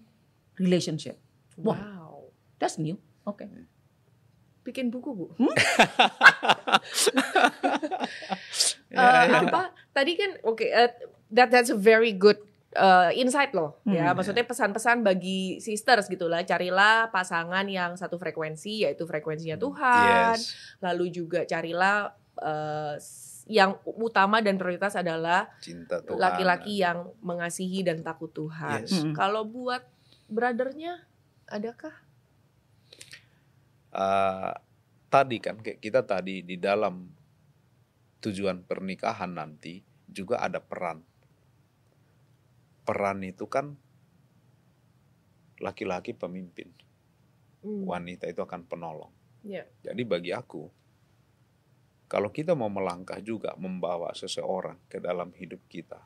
relationship. Wah, Wow. that's new. Oke. Bikin buku, Bu. Ya. Apa? Tadi kan that's a very good insight loh, ya. Maksudnya pesan-pesan bagi sisters gitulah, carilah pasangan yang satu frekuensi, yaitu frekuensinya Tuhan. Yes. Lalu juga carilah yang utama dan prioritas adalah Cinta Tuhan. laki-laki yang mengasihi dan takut Tuhan. Yes. Kalau buat brothernya, adakah? Tadi kan kayak kita tadi di dalam tujuan pernikahan nanti juga ada peran. Peran itu kan laki-laki pemimpin, wanita itu akan penolong. Yeah. Jadi bagi aku, kalau kita mau melangkah juga membawa seseorang ke dalam hidup kita,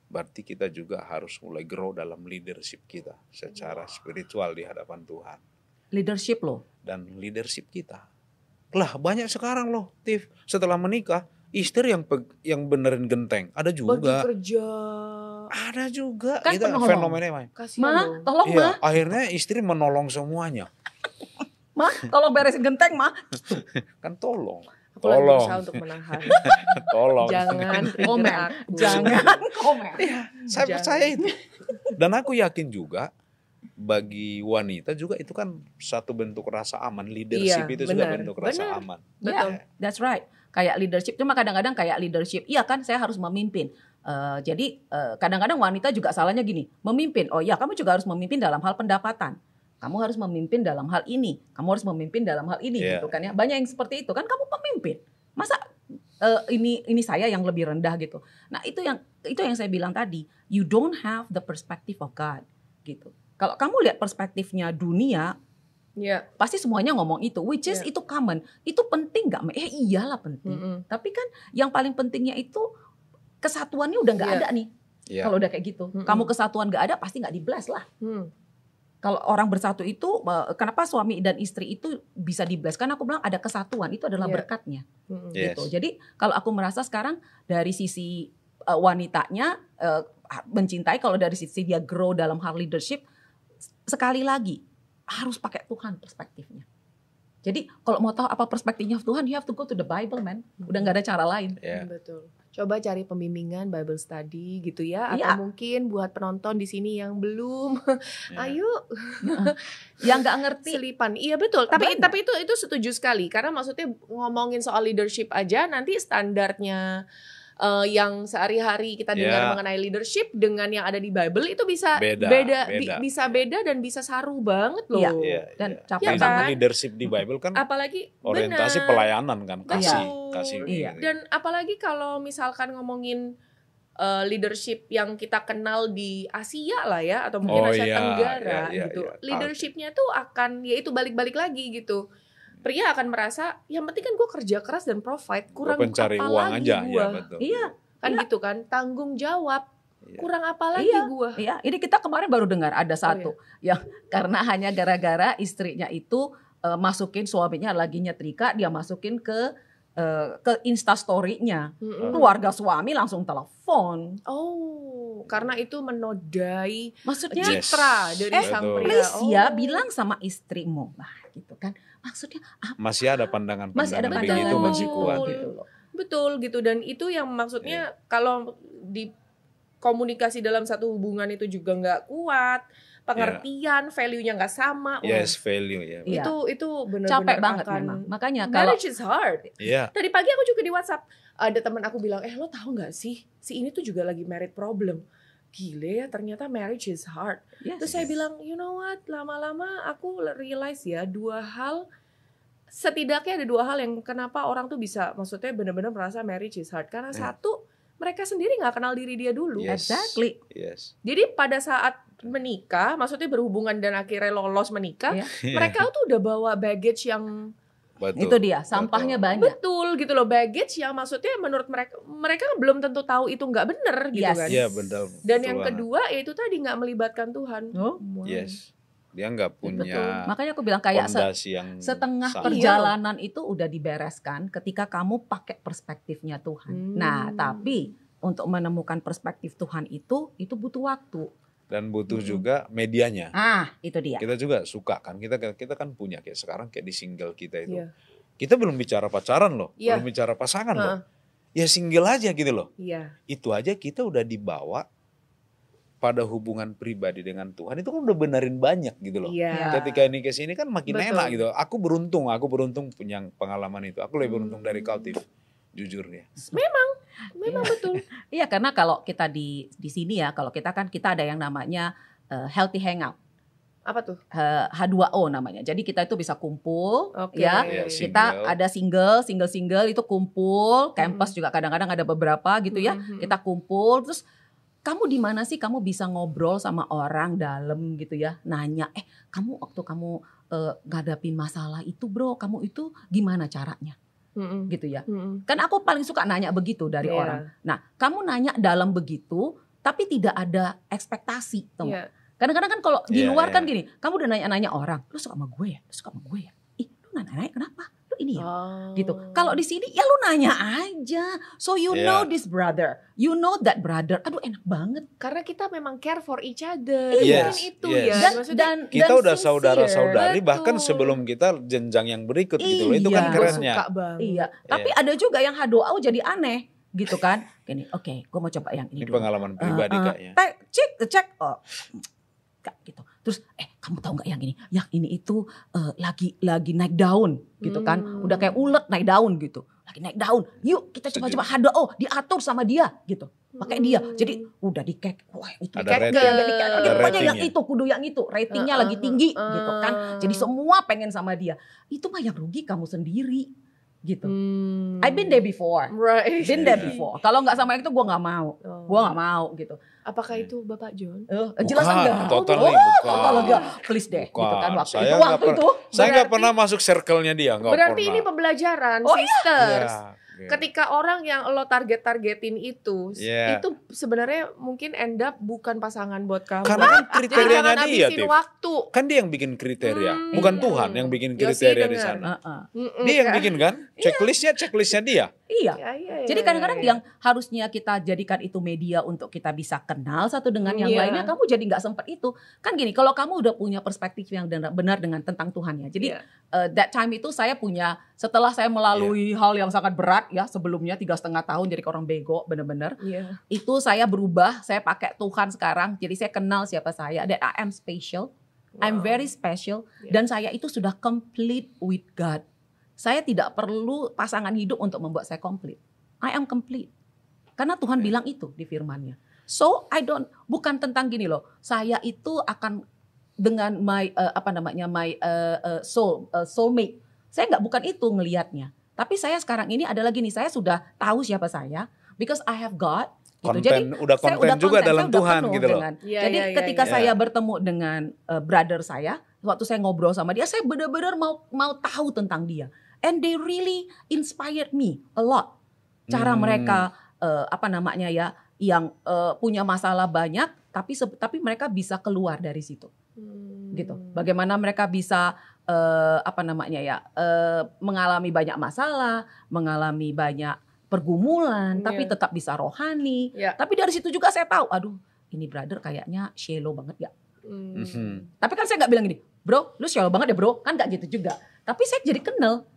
berarti kita juga harus mulai grow dalam leadership kita secara spiritual di hadapan Tuhan. Leadership loh. Dan leadership kita. Lah banyak sekarang loh, Tiff, setelah menikah, istri yang benerin genteng. Ada Bagi juga. kerja. Ada juga. Kan Itu penolong. fenomenanya. Kasihan Ma, loh. tolong Iya, Ma. akhirnya istri menolong semuanya. Ma, tolong beresin genteng, Ma. Kan tolong. Aku lagi Tolong. berusaha untuk menahan. Tolong. Jangan trigger Komen. aku. Jangan komen. Saya Jangan. percaya itu. Dan aku yakin juga bagi wanita juga itu kan satu bentuk rasa aman. Leadership Iya, itu juga benar. bentuk rasa Benar. aman. Betul. Ya. That's right. Kayak leadership, cuma kadang-kadang kayak leadership. Iya kan, saya harus memimpin. Jadi kadang-kadang wanita juga salahnya gini, memimpin. Oh ya, kamu juga harus memimpin dalam hal pendapatan. Kamu harus memimpin dalam hal ini. Kamu harus memimpin dalam hal ini, Yeah. gitu kan ya. Banyak yang seperti itu kan, kamu pemimpin. Masa ini saya yang lebih rendah gitu. Nah itu yang saya bilang tadi. You don't have the perspective of God, gitu. Kalau kamu lihat perspektifnya dunia, Iya. pasti semuanya ngomong itu, which is itu common. Itu penting nggak? Iyalah penting. Tapi kan yang paling pentingnya itu kesatuannya udah nggak ada nih. Iya. Kalau udah kayak gitu, kamu kesatuan nggak ada, pasti nggak di-bless lah. Kalau orang bersatu itu, kenapa suami dan istri itu bisa di-bless? Karena aku bilang ada kesatuan, itu adalah berkatnya. Yes. Gitu. Jadi kalau aku merasa sekarang dari sisi wanitanya mencintai, kalau dari sisi dia grow dalam hal leadership, sekali lagi harus pakai Tuhan perspektifnya. Jadi kalau mau tahu apa perspektifnya Tuhan, you have to go to the Bible, man. Udah nggak ada cara lain. Yeah. Betul. Coba cari pembimbingan Bible study gitu ya, Iya. atau mungkin buat penonton di sini yang belum, Ya. ayo Yang nggak ngerti. selipan. Iya betul. Tapi Banyak. itu setuju sekali, karena maksudnya ngomongin soal leadership aja, nanti standarnya yang sehari-hari kita dengar mengenai leadership dengan yang ada di Bible itu bisa Beda. bisa beda dan bisa saru banget loh. Iya. Iya, Dan iya. capek Iya Karena kan? leadership di Bible kan Apalagi orientasi benar. pelayanan kan, kasih. Iya. ini. Dan apalagi kalau misalkan ngomongin leadership yang kita kenal di Asia lah ya, atau mungkin Asia Tenggara iya, gitu. iya. Leadershipnya tuh akan ya itu balik-balik lagi gitu. Pria akan merasa yang penting kan gue kerja keras dan provide, kurang pencari apa uang lagi aja, gue. ya betul. Iya. Kan Iya. gitu kan, tanggung jawab. Iya. Kurang apa lagi Iya. gue. Iya, ini kita kemarin baru dengar ada satu yang karena hanya gara-gara istrinya itu masukin suaminya lagi nyetrika, dia masukin ke Instastory-nya. Keluarga suami langsung telepon. Oh, karena itu menodai Maksudnya citra dari sang betul. pria. please ya Oh. bilang sama istrimu. Nah, gitu kan. Maksudnya apa? Masih ada pandangan-pandangan Masih ada begitu pandangan masih kuat. gitu loh. Betul gitu, dan itu yang maksudnya kalau di komunikasi dalam satu hubungan itu juga nggak kuat, pengertian, value-nya nggak sama. Wah, Yes, value ya. Iya. itu benar-benar Capek banget akan, memang. Makanya kalau marriage is hard. Iya. Tadi pagi aku juga di WhatsApp ada teman aku bilang, lo tahu nggak sih si ini tuh juga lagi married problem. Gile ya, ternyata marriage is hard. yes, Terus saya bilang, you know what, lama-lama aku realize ya setidaknya ada dua hal yang kenapa orang tuh bisa maksudnya benar-benar merasa marriage is hard. Karena satu, mereka sendiri nggak kenal diri dia dulu. Yes. exactly. Yes. Jadi pada saat menikah, maksudnya berhubungan dan akhirnya lolos menikah, Iya. mereka tuh udah bawa baggage yang Betul, Itu dia, sampahnya banyak. Betul gitu loh, baggage yang maksudnya menurut mereka belum tentu tahu itu nggak benar gitu kan. Iya benar. Dan yang kedua itu tadi nggak melibatkan Tuhan. Yes. Dia nggak punya. Makanya aku bilang kayak setengah perjalanan itu udah dibereskan ketika kamu pakai perspektifnya Tuhan. Nah, tapi untuk menemukan perspektif Tuhan itu butuh waktu. Dan butuh juga medianya. Itu dia. Kita juga suka kan, kita kan punya kayak sekarang kayak di single kita itu. Kita belum bicara pacaran loh, belum bicara pasangan loh. Ya single aja gitu loh. Itu aja kita udah dibawa pada hubungan pribadi dengan Tuhan itu kan udah benerin banyak gitu loh. Ketika ini ke sini kan makin enak gitu. Aku beruntung punya pengalaman itu. Aku lebih beruntung dari kau, Tif. Jujur ya. Memang betul. Iya, karena kalau kita di sini ya, kalau kita ada yang namanya healthy hangout. Apa tuh? H2O namanya. Jadi kita itu bisa kumpul, ya. Kita ada single itu kumpul. Campus juga kadang-kadang ada beberapa gitu ya. Kita kumpul, terus kamu di mana sih? Kamu bisa ngobrol sama orang dalam gitu ya, nanya, kamu waktu kamu ngadapin masalah itu, bro, kamu itu gimana caranya? Gitu ya. Kan aku paling suka nanya begitu dari orang. Nah, kamu nanya dalam begitu, tapi tidak ada ekspektasi, tuh. Kadang-kadang kan kalau di luar kan gini, kamu udah nanya-nanya orang, lu suka sama gue ya? Lu suka sama gue ya? Ih, lu nanya-nanya kenapa? Lu ini ya? Gitu. Kalau di sini ya lu nanya aja. So you know this brother, you know that brother. Aduh enak banget. Karena kita memang care for each other. Mungkin itu ya. Dan kita udah saudara-saudari bahkan sebelum kita jenjang yang berikut gitu loh. Itu kan kerennya. Iya. Tapi ada juga yang H2O jadi aneh gitu kan. Gini, oke, gue mau coba yang ini. Ini pengalaman pribadi kayaknya. Cek. Gitu. Terus kamu tahu nggak yang ini? Yang ini itu lagi naik daun gitu kan. Udah kayak ulet naik daun gitu. Lagi naik daun. Yuk kita coba-coba H2O diatur sama dia gitu. Pakai dia. Jadi udah di-kek. Wah, itu ada pokoknya yang itu kudu yang itu. Ratingnya lagi tinggi gitu kan. Jadi semua pengen sama dia. Itu mah yang rugi kamu sendiri. Gitu. I've been there before. Right. Been there before. Kalau nggak sama itu gue nggak mau. Gue nggak mau gitu. Apakah itu Bapak John? Jelas enggak. Total enggak. Please deh. Gitu kan waktu itu. Saya nggak pernah masuk circle-nya dia. Berarti ini pembelajaran, sisters. Ketika orang yang lo targetin itu sebenarnya mungkin end up bukan pasangan buat kamu. Karena kan kriterianya dia, waktu. Kan dia yang bikin kriteria, bukan Tuhan yang bikin kriteria di sana. Dia yang bikin kan, checklistnya dia. Iya. Jadi kadang-kadang yang harusnya kita jadikan itu media untuk kita bisa kenal satu dengan yang lainnya, kamu jadi nggak sempat itu. Kan gini, kalau kamu udah punya perspektif yang benar dengan tentang Tuhan ya. Jadi that time itu saya punya, setelah saya melalui hal yang sangat berat ya sebelumnya 3,5 tahun jadi orang bego bener-bener. Itu saya berubah, saya pakai Tuhan sekarang. Jadi saya kenal siapa saya, that I am special. I'm very special dan saya itu sudah complete with God. Saya tidak perlu pasangan hidup untuk membuat saya complete. I am complete. Karena Tuhan bilang itu di firman-Nya. So bukan tentang gini loh. Saya itu akan dengan my soulmate. Saya bukan itu ngelihatnya. Tapi saya sekarang ini adalah gini, saya sudah tahu siapa saya because I have God. Gitu. Jadi saya udah juga dalam Tuhan gitu loh. Jadi ketika saya bertemu dengan brother saya, waktu saya ngobrol sama dia, saya benar-benar mau tahu tentang dia. And they really inspired me a lot. Cara mereka yang punya masalah banyak, tapi mereka bisa keluar dari situ. Gitu. Bagaimana mereka bisa mengalami banyak masalah, mengalami banyak pergumulan, tapi tetap bisa rohani. Tapi dari situ juga saya tahu, aduh, ini brother kayaknya shallow banget ya. Tapi kan saya nggak bilang gini, bro, lu shallow banget ya bro, kan nggak gitu juga. Tapi saya jadi kenal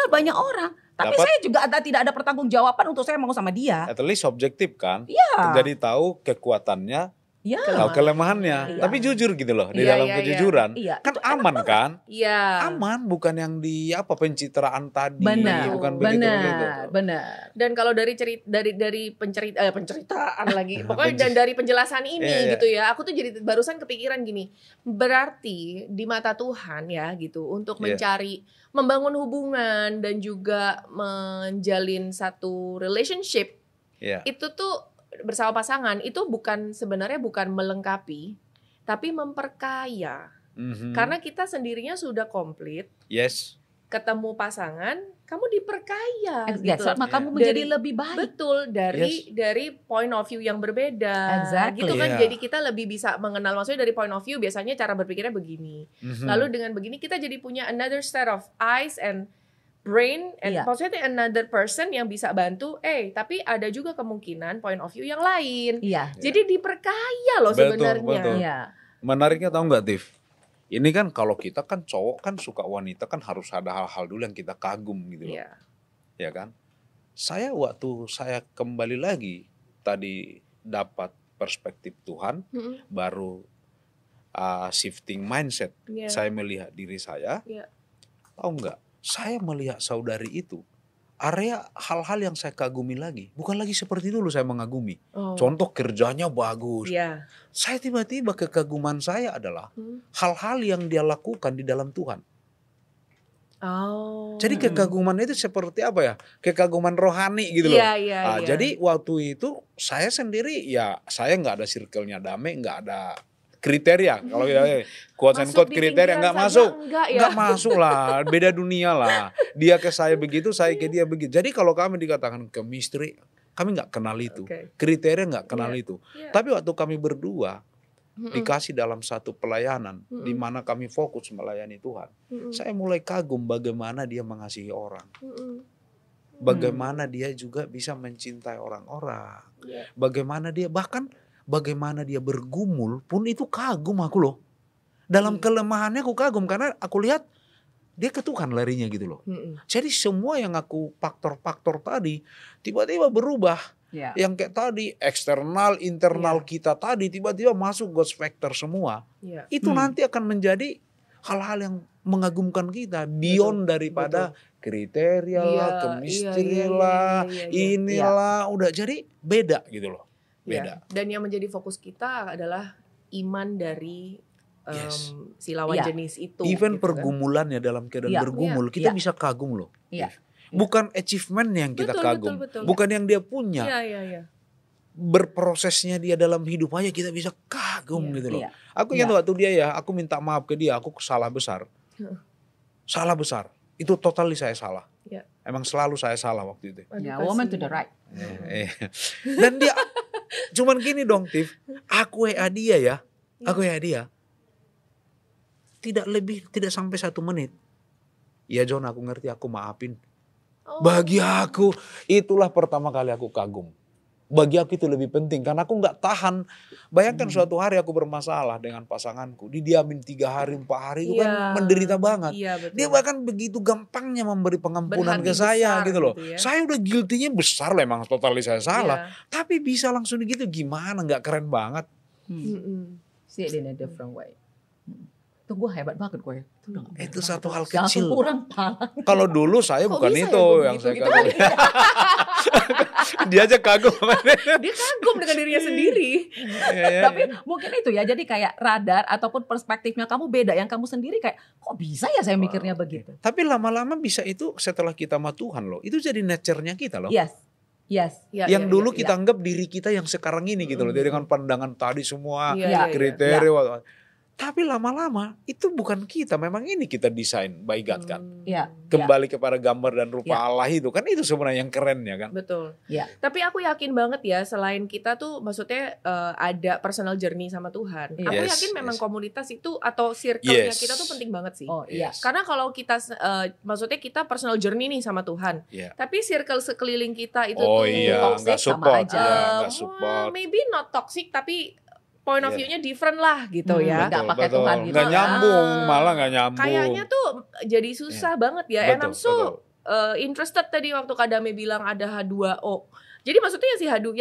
banyak orang. Tapi saya juga tidak ada pertanggungjawaban untuk saya mau sama dia. At least objektif kan. Iya. Jadi tahu kekuatannya, tahu kelemahannya. Tapi jujur gitu loh, di dalam kejujuran. Kan aman kan? Aman, bukan yang di pencitraan tadi. Bukan benar. Dan kalau dari penceritaan lagi, pokoknya dan dari penjelasan ini gitu ya, aku tuh jadi barusan kepikiran gini. Berarti di mata Tuhan ya gitu, untuk membangun hubungan dan juga menjalin satu relationship, itu tuh bersama pasangan itu sebenarnya bukan melengkapi, tapi memperkaya. Karena kita sendirinya sudah komplit. Yes. ketemu pasangan, kamu diperkaya gitu. Sama kamu menjadi lebih baik. Betul, dari point of view yang berbeda. Gitu kan. Jadi kita lebih bisa mengenal, maksudnya dari point of view biasanya cara berpikirnya begini. Lalu dengan begini kita jadi punya another set of eyes and brain and maksudnya another person yang bisa bantu. Tapi ada juga kemungkinan point of view yang lain. Jadi diperkaya loh sebenarnya. Betul. Menariknya tahu nggak, Tiff? Ini kan kalau kita kan cowok kan suka wanita kan harus ada hal-hal dulu yang kita kagum gitu loh. Ya kan? Saya waktu saya kembali lagi tadi dapat perspektif Tuhan, baru shifting mindset. Saya melihat diri saya. Tahu nggak? Saya melihat saudari itu. Area hal-hal yang saya kagumi lagi, bukan lagi seperti dulu saya mengagumi. Contoh kerjanya bagus. Saya tiba-tiba kekaguman saya adalah hal-hal yang dia lakukan di dalam Tuhan. Jadi kekaguman itu seperti apa ya? Kekaguman rohani gitu loh. Jadi waktu itu saya sendiri saya nggak ada circle-nya damai, nggak ada kriteria. Kalau quote and quote kriteria nggak masuk lah, beda dunia lah. Dia ke saya begitu, saya ke dia begitu. Jadi kalau kami dikatakan chemistry, kami nggak kenal itu, kriteria nggak kenal itu. Tapi waktu kami berdua dikasih dalam satu pelayanan di mana kami fokus melayani Tuhan, saya mulai kagum bagaimana dia mengasihi orang, bagaimana dia juga bisa mencintai orang-orang, bagaimana dia bagaimana dia bergumul pun itu kagum aku loh. Dalam kelemahannya aku kagum karena aku lihat dia ke Tuhan larinya gitu loh. Jadi semua yang aku faktor-faktor tadi tiba-tiba berubah. Yang kayak tadi eksternal, internal kita tadi tiba-tiba masuk God's factor semua. Itu nanti akan menjadi hal-hal yang mengagumkan kita beyond daripada kriteria lah, chemistry lah, inilah udah jadi beda gitu loh. Beda. Dan yang menjadi fokus kita adalah iman dari si lawan jenis itu. Even gitu pergumulannya kan? Dalam keadaan bergumul kita bisa kagum loh. Bukan achievement yang kita kagum, bukan yang dia punya. Berprosesnya dia dalam hidup aja kita bisa kagum gitu loh. Aku ingat waktu dia aku minta maaf ke dia, aku salah besar. Salah besar. Itu totally saya salah. Emang selalu saya salah waktu itu. Woman to the right. Dan dia cuman gini dong, Tiff. Aku WA dia Aku WA dia. Tidak sampai 1 menit. Ya John, aku ngerti, aku maafin. Bagi aku itulah pertama kali aku kagum. Bagi aku itu lebih penting karena aku nggak tahan. Bayangkan suatu hari aku bermasalah dengan pasanganku, didiamin 3 hari 4 hari itu kan menderita banget. Dia bahkan begitu gampangnya memberi pengampunan ke saya gitu loh. Gitu ya. Saya udah guilty-nya besar lah, emang totali saya salah. Tapi bisa langsung gitu, gimana, nggak keren banget. See it in a different way. Itu gue hebat banget gue. Itu satu hal kecil. Kurang pala. Kalau dulu saya bukan itu yang saya kagum. Dia aja kagum. Dia kagum dengan dirinya sendiri. Tapi mungkin itu ya, jadi kayak radar ataupun perspektifnya kamu beda. Yang kamu sendiri kayak, kok bisa ya saya mikirnya begitu. Tapi lama-lama bisa itu setelah kita sama Tuhan loh. Itu jadi nature-nya kita loh. Yang dulu kita anggap diri kita yang sekarang ini gitu loh. Dengan pandangan tadi semua kriteria. Tapi lama-lama itu bukan kita, memang ini kita desain by God kan. Kembali kepada gambar dan rupa Allah itu kan, itu sebenarnya yang keren ya kan. Betul. Tapi aku yakin banget ya, selain kita tuh maksudnya ada personal journey sama Tuhan. Aku yakin memang komunitas itu atau circle-nya kita tuh penting banget sih. Karena kalau kita maksudnya kita personal journey nih sama Tuhan. Tapi circle sekeliling kita itu toxic sama aja. Maybe not toxic tapi point of view-nya different lah gitu ya. Gak pakai Tuhan gitu. Gak nyambung, malah gak nyambung. Kayaknya tuh jadi susah banget ya. And I'm so interested tadi waktu Kak Dame bilang ada H2O. Jadi maksudnya si H2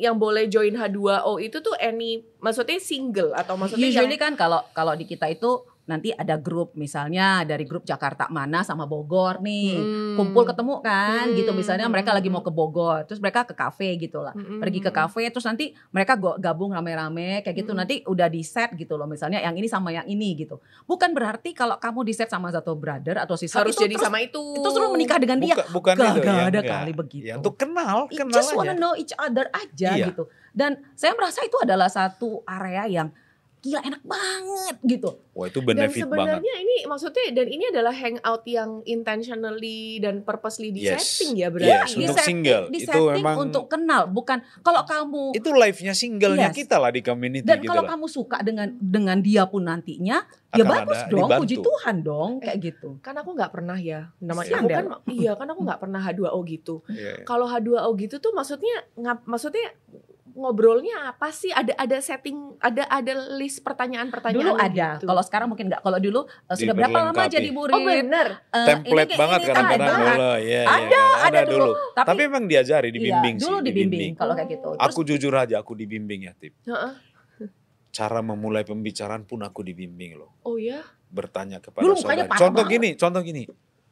yang boleh join H2O itu tuh maksudnya single atau maksudnya usually kan kalau di kita itu nanti ada grup, misalnya dari grup Jakarta mana sama Bogor nih kumpul ketemu kan gitu, misalnya mereka lagi mau ke Bogor terus mereka ke kafe gitu lah, pergi ke kafe terus nanti mereka gabung rame-rame kayak gitu, nanti udah di set gitu loh, misalnya yang ini sama yang ini gitu. Bukan berarti kalau kamu di set sama satu brother atau sister harus itu jadi terus, sama itu terus menikah dengan dia. Bukan itu gak ada kali begitu. Ya, untuk kenal just wanna know each other aja gitu. Dan saya merasa itu adalah satu area yang gila enak banget gitu. Wah itu benefit banget. Dan sebenarnya ini maksudnya dan ini adalah hangout yang intentionally dan purposely di setting ya berarti. Yes, untuk single. Di itu setting memang untuk kenal, bukan kalau kamu itu live-nya singlenya kita lah di community. Dan gitu kalau lah. kamu suka dengan dia pun nantinya, ya bagus dong, dibantu. puji Tuhan dong, kayak gitu. Kan aku nggak pernah ya, namanya aku kan, kan aku nggak pernah H2O gitu. Kalau H2O gitu tuh maksudnya ngobrolnya apa sih? Ada setting, ada list pertanyaan-pertanyaan. Dulu ada, gitu. Kalau sekarang mungkin nggak. Kalau dulu sudah berapa lama jadi murid? Oh benar. Template banget kadang-kadang dulu. Ada dulu. Tapi memang diajari, dibimbing sih. Dulu dibimbing kalau kayak gitu. Aku jujur aja, aku dibimbing ya, Tip. Cara memulai pembicaraan pun aku dibimbing loh. Oh ya? Bertanya kepada dulu, saudari. Contoh gini.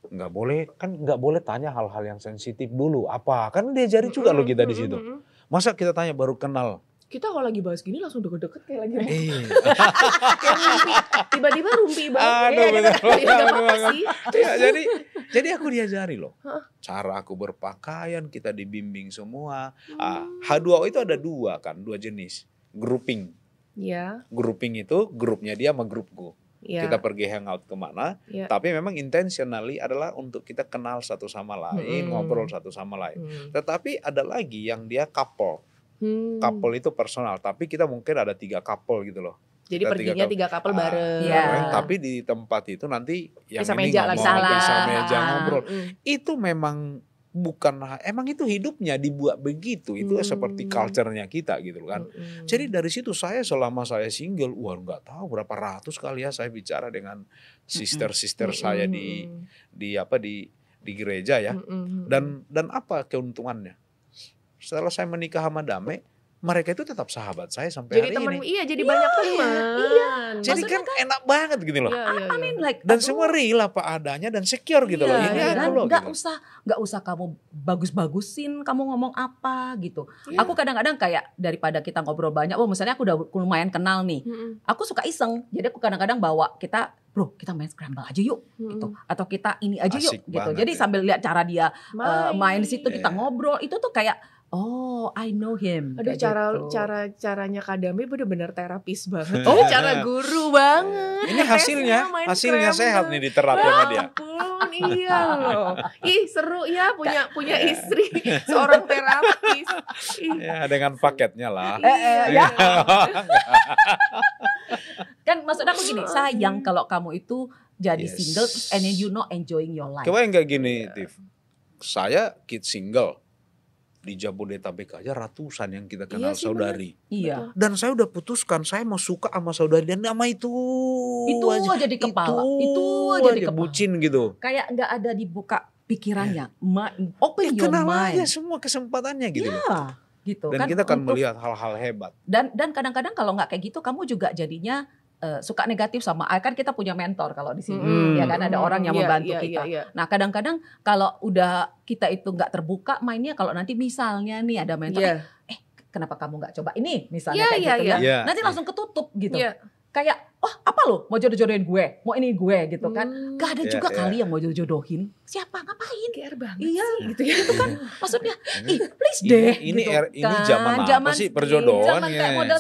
Nggak boleh tanya hal-hal yang sensitif dulu. Apa? Kan diajari juga loh kita di situ. Masa kita tanya baru kenal? Kita kalau lagi bahas gini langsung deket-deket kayak lagi tiba-tiba rumpi banget. Jadi aku diajari loh. Cara aku berpakaian kita dibimbing semua. H2O itu ada dua jenis. Grouping. Ya. Grouping itu grupnya dia sama grupku. Ya. Kita pergi hangout kemana, tapi memang intentionally adalah untuk kita kenal satu sama lain, ngobrol satu sama lain. Tetapi ada lagi yang dia couple. Couple itu personal, tapi kita mungkin ada 3 couple gitu loh. Jadi perginya 3 couple bareng. Tapi di tempat itu nanti yang bisa ini meja ngomong, meja ngobrol. Itu memang emang itu hidupnya dibuat begitu. Itu seperti culture-nya kita gitu kan. Jadi dari situ saya selama saya single, nggak tahu berapa ratus kali ya saya bicara dengan sister-sister saya di gereja ya. Dan apa keuntungannya? Setelah saya menikah sama Dame, mereka itu tetap sahabat saya sampai hari ini. Iya, jadi banyak teman. Iya. Jadi kan enak banget gitu loh. I mean like, dan semua real apa adanya dan secure gitu loh. Ini dan aku loh. Nggak usah kamu bagus-bagusin kamu ngomong apa gitu. Aku kadang-kadang kayak daripada kita ngobrol banyak, misalnya aku udah lumayan kenal nih. Aku suka iseng. Jadi aku kadang-kadang bawa bro kita main scramble aja yuk gitu. Atau kita ini aja yuk gitu. Jadi sambil lihat cara dia main di situ kita ngobrol, itu tuh kayak I know him. Aduh, caranya Kak Dami bener-bener terapis banget. Cara guru banget. Ini hasilnya sehat nih diterapin sama dia. Iya loh. Seru ya punya istri seorang terapis. Ya dengan paketnya lah. Kan maksud aku gini, sayang kalau kamu itu jadi single and then you not enjoying your life. Coba enggak gini, Tiff. Saya kid single. Di Jabodetabek aja ratusan yang kita kenal saudari. Iya. Dan saya udah putuskan saya mau suka sama saudari dan nama itu aja di kepala. Itu aja di kepala. Bucin gitu. Kayak nggak ada dibuka pikirannya. Open your kenal mind. Aja semua kesempatannya gitu. Iya. Gitu. Dan kita akan melihat hal-hal hebat. Dan kadang-kadang kalau nggak kayak gitu kamu juga jadinya suka negatif sama kan kita punya mentor kalau di sini ya kan ada orang yang membantu kita. Nah kadang-kadang kalau udah kita itu nggak terbuka mainnya, kalau nanti misalnya nih ada mentor kenapa kamu nggak coba ini misalnya kayak gitu ya. Nanti langsung ketutup gitu. Kayak apa lo mau jodoh-jodohin gue, mau ini gue gitu kan. Gak ada juga kali yang mau jodoh-jodohin. Siapa ngapain? GR banget sih. Gitu ya. Itu kan maksudnya please deh. Ini gitu zaman apa sih perjodohan? Zaman kayak model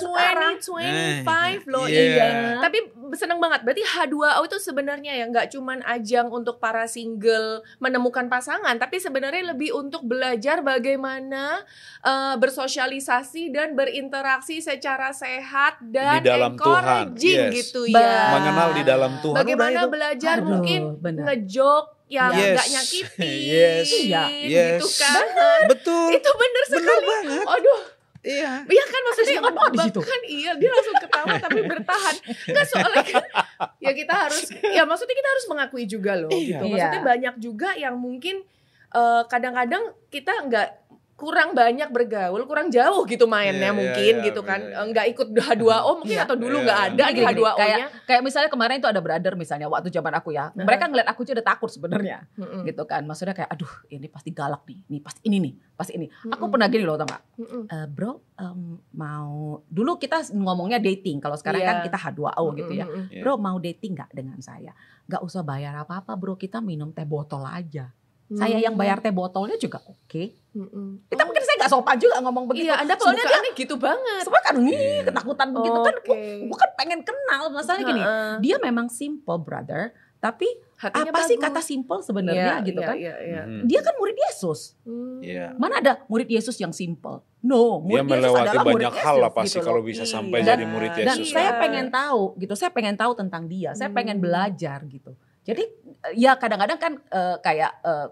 2025 loh. Iya. Tapi seneng banget. Berarti H2O itu sebenarnya ya nggak cuman ajang untuk para single menemukan pasangan, tapi sebenarnya lebih untuk belajar bagaimana bersosialisasi dan berinteraksi secara sehat dan di dalam Tuhan. Gitu ya. Mengenal di dalam Tuhan. Bagaimana belajar mungkin ngejok yang nggak nyakitin, gitu kan? Betul. Itu bener sekali. Bener banget. Aduh. Iya kan maksudnya di situ. Kan dia langsung ketawa tapi bertahan. Enggak soalnya kan, ya kita harus maksudnya kita harus mengakui juga loh gitu. Maksudnya banyak juga yang mungkin kadang-kadang kita kurang banyak bergaul, kurang jauh gitu mainnya gitu kan. Enggak ikut H2O mungkin atau dulu enggak ada di H2O-nya. Kayak misalnya kemarin itu ada brother misalnya waktu zaman aku ya. Mereka ngeliat aku udah takut sebenarnya. Gitu kan. Maksudnya kayak aduh, ini pasti galak nih. Ini pasti ini nih, pasti ini. Aku pernah gini loh tau gak? Bro, mau dulu kita ngomongnya dating. Kalau sekarang kan kita H2O gitu ya. Bro, mau dating enggak dengan saya? Enggak usah bayar apa-apa, bro. Kita minum teh botol aja. Saya yang bayar teh botolnya juga oke. Kita mungkin saya nggak sopan juga ngomong begitu. Iya, Anda pembukaannya gitu banget. Soalnya kan ketakutan begitu kan. Gue kan pengen kenal. Masalahnya gini, dia memang simple brother, tapi hatinya apa bagus. Sih kata simple sebenarnya gitu kan? Dia kan murid Yesus. Mana ada murid Yesus yang simple? No, murid dia Yesus adalah murid banyak hal lah pasti gitu kalau bisa sampai jadi murid Yesus. Dan saya pengen tahu gitu, saya pengen tahu tentang dia, saya pengen belajar gitu. Jadi ya kadang-kadang kan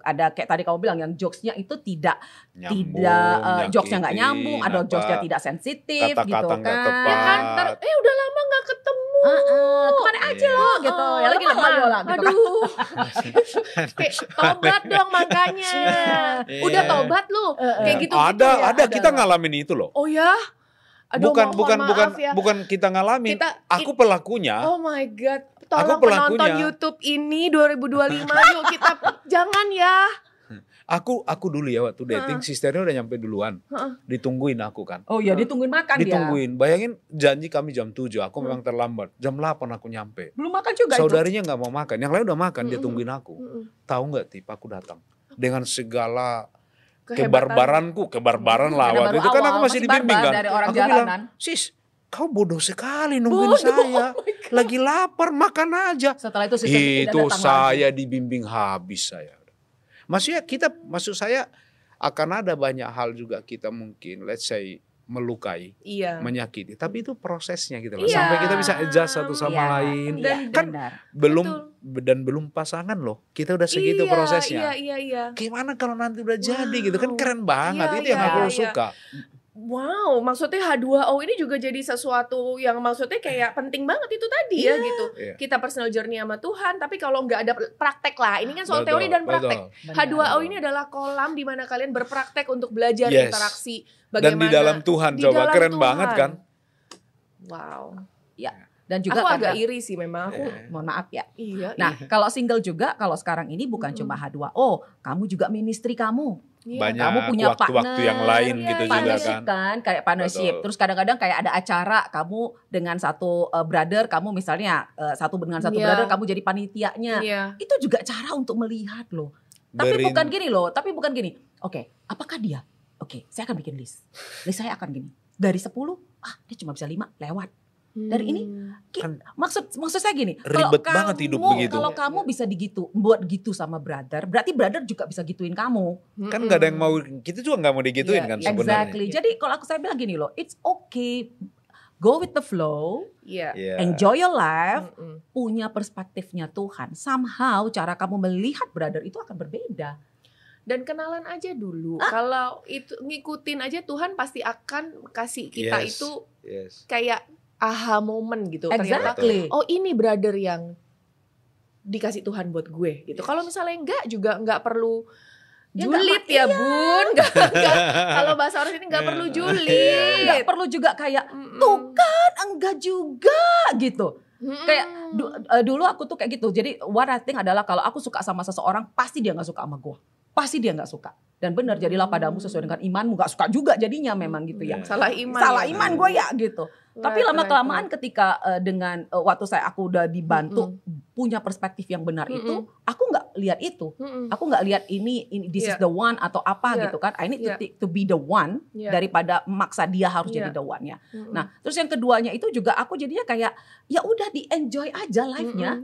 ada kayak tadi kamu bilang yang jokesnya itu tidak jokesnya nggak nyambung, ada jokesnya tidak sensitif gitu kan. Ya kan udah lama nggak ketemu. Kemana aja loh gitu. Ya lagi lemah gitu. Aduh. Kayak tobat dong makanya. Udah tobat lu. Kayak gitu. Ada kita ngalamin itu loh. Oh ya? Aduh, bukan kita ngalamin. Aku pelakunya. Oh my God. Tolong penonton YouTube ini 2025 yuk kita jangan ya. Aku dulu ya waktu dating sisternya udah nyampe duluan. Ditungguin aku kan. Oh iya ditungguin makan ditungguin. Bayangin janji kami jam 7, aku memang terlambat. Jam 8 aku nyampe. Belum makan juga Saudarinya nggak mau makan, yang lain udah makan, dia tungguin aku. Tahu nggak Tip, aku datang dengan segala kebarbaran lah. Waktu itu kan aku masih dibimbing kan. Aku bilang, sis, kau bodoh sekali nungguin saya. Lagi lapar, makan aja. Setelah itu saya dibimbing habis saya. Maksud saya akan ada banyak hal juga kita mungkin let's say melukai, menyakiti. Tapi itu prosesnya gitu loh. Sampai kita bisa adjust satu sama lain. Kan belum pasangan loh. Kita udah segitu prosesnya. Gimana kalau nanti udah jadi gitu kan keren banget. Itu yang aku suka. Wow, maksudnya H2O ini juga jadi sesuatu yang maksudnya kayak penting banget itu tadi ya gitu. Kita personal journey sama Tuhan, tapi kalau nggak ada praktek lah, ini kan soal teori dan praktek. H2O ini adalah kolam di mana kalian berpraktek untuk belajar interaksi. Bagaimana dan di dalam Tuhan, coba keren banget kan? Wow. Ya. Dan juga aku agak iri sih memang aku. Mohon maaf ya. Nah, kalau single juga, kalau sekarang ini bukan cuma H2O, kamu juga ministry kamu. Banyak kamu punya waktu-waktu yang lain gitu juga kan. Kayak partnership. Terus kadang-kadang kayak ada acara kamu dengan satu brother, kamu misalnya satu brother kamu jadi panitianya. Itu juga cara untuk melihat loh. Tapi bukan gini. Oke, apakah dia? Oke, saya akan bikin list. List saya akan gini. Dari 10, dia cuma bisa 5 lewat. Dari ini maksud saya gini, ribet banget hidup begitu. Kalau kamu bisa buat gitu sama brother, berarti brother juga bisa gituin kamu. Kan nggak ada yang mau, kita juga nggak mau digituin kan sebenarnya. Exactly. Jadi kalau saya bilang gini loh, it's okay, go with the flow, enjoy your life, punya perspektifnya Tuhan. Somehow cara kamu melihat brother itu akan berbeda. Dan kenalan aja dulu. Kalau itu ngikutin aja Tuhan pasti akan kasih kita itu kayak aha moment gitu. Exactly. Ternyata, oh ini brother yang dikasih Tuhan buat gue gitu. Kalau misalnya enggak juga enggak perlu julid ya Bun. Kalau bahasa orang sini enggak perlu julid. Enggak perlu juga kayak tuh kan enggak juga gitu. Kayak dulu aku tuh kayak gitu. Jadi what I think adalah kalau aku suka sama seseorang pasti dia enggak suka sama gue. Pasti dia enggak suka. Dan benar jadilah padamu sesuai dengan imanmu. Enggak suka juga jadinya memang gitu ya. Salah iman gue ya gitu. Tapi lama-kelamaan ketika dengan waktu aku udah dibantu punya perspektif yang benar itu, aku nggak lihat itu. Aku nggak lihat ini this is the one atau apa gitu kan. I need to be the one daripada maksa dia harus jadi the one-nya. Nah, terus yang keduanya itu juga aku jadinya kayak ya udah di-enjoy aja life-nya.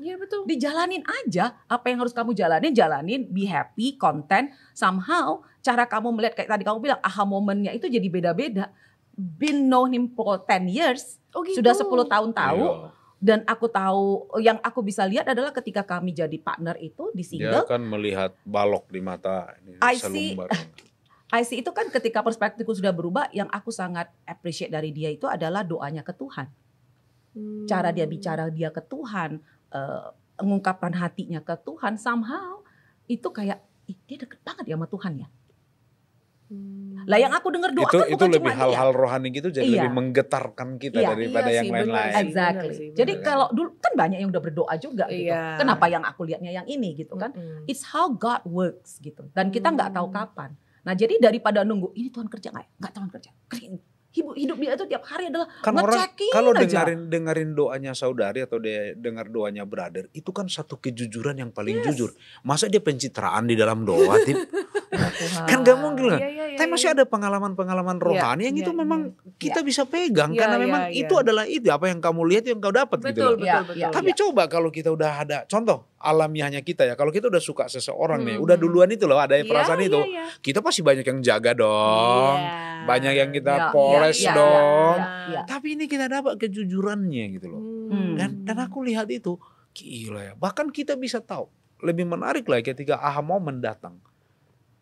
Dijalanin aja apa yang harus kamu jalanin, be happy, content. Somehow cara kamu melihat kayak tadi kamu bilang aha momennya itu jadi beda-beda. Been know him for 10 years, sudah 10 tahun tahu, dan aku tahu yang aku bisa lihat adalah ketika kami jadi partner itu di single. Dia kan melihat balok di mata ini selumbar. I see itu kan ketika perspektifku sudah berubah, yang aku sangat appreciate dari dia itu adalah doanya ke Tuhan. Cara dia bicara dia ke Tuhan, mengungkapkan hatinya ke Tuhan, somehow itu kayak dia deket banget ya sama Tuhan ya. Lah yang aku dengar doa kan itu lebih hal-hal rohani gitu jadi lebih menggetarkan kita daripada yang lain-lain. Exactly. Jadi kalau dulu kan banyak yang udah berdoa juga gitu. Kenapa yang aku lihatnya yang ini gitu kan? It's how God works gitu. Dan kita nggak tahu kapan. Nah jadi daripada nunggu ini Tuhan kerja nggak Tuhan kerja. hidup dia itu tiap hari adalah kan orang ngecekin kalau aja. dengerin doanya saudari atau dia dengar doanya brother, itu kan satu kejujuran yang paling jujur. Masa dia pencitraan di dalam doa, Tip? Kan gak mungkin lah. Tapi masih ada pengalaman-pengalaman rohani yang itu memang kita bisa pegang karena memang itu adalah itu apa yang kamu lihat yang kau dapat gitu loh. Betul. Tapi coba kalau kita udah ada contoh alamiahnya kita ya, kalau kita udah suka seseorang nih, udah duluan itu loh ada perasaan itu, kita pasti banyak yang jaga dong, banyak yang kita poles dong. Tapi ini kita dapat kejujurannya gitu loh. Dan aku lihat itu gila ya. Bahkan kita bisa tahu lebih menarik lagi ketika aha momen datang.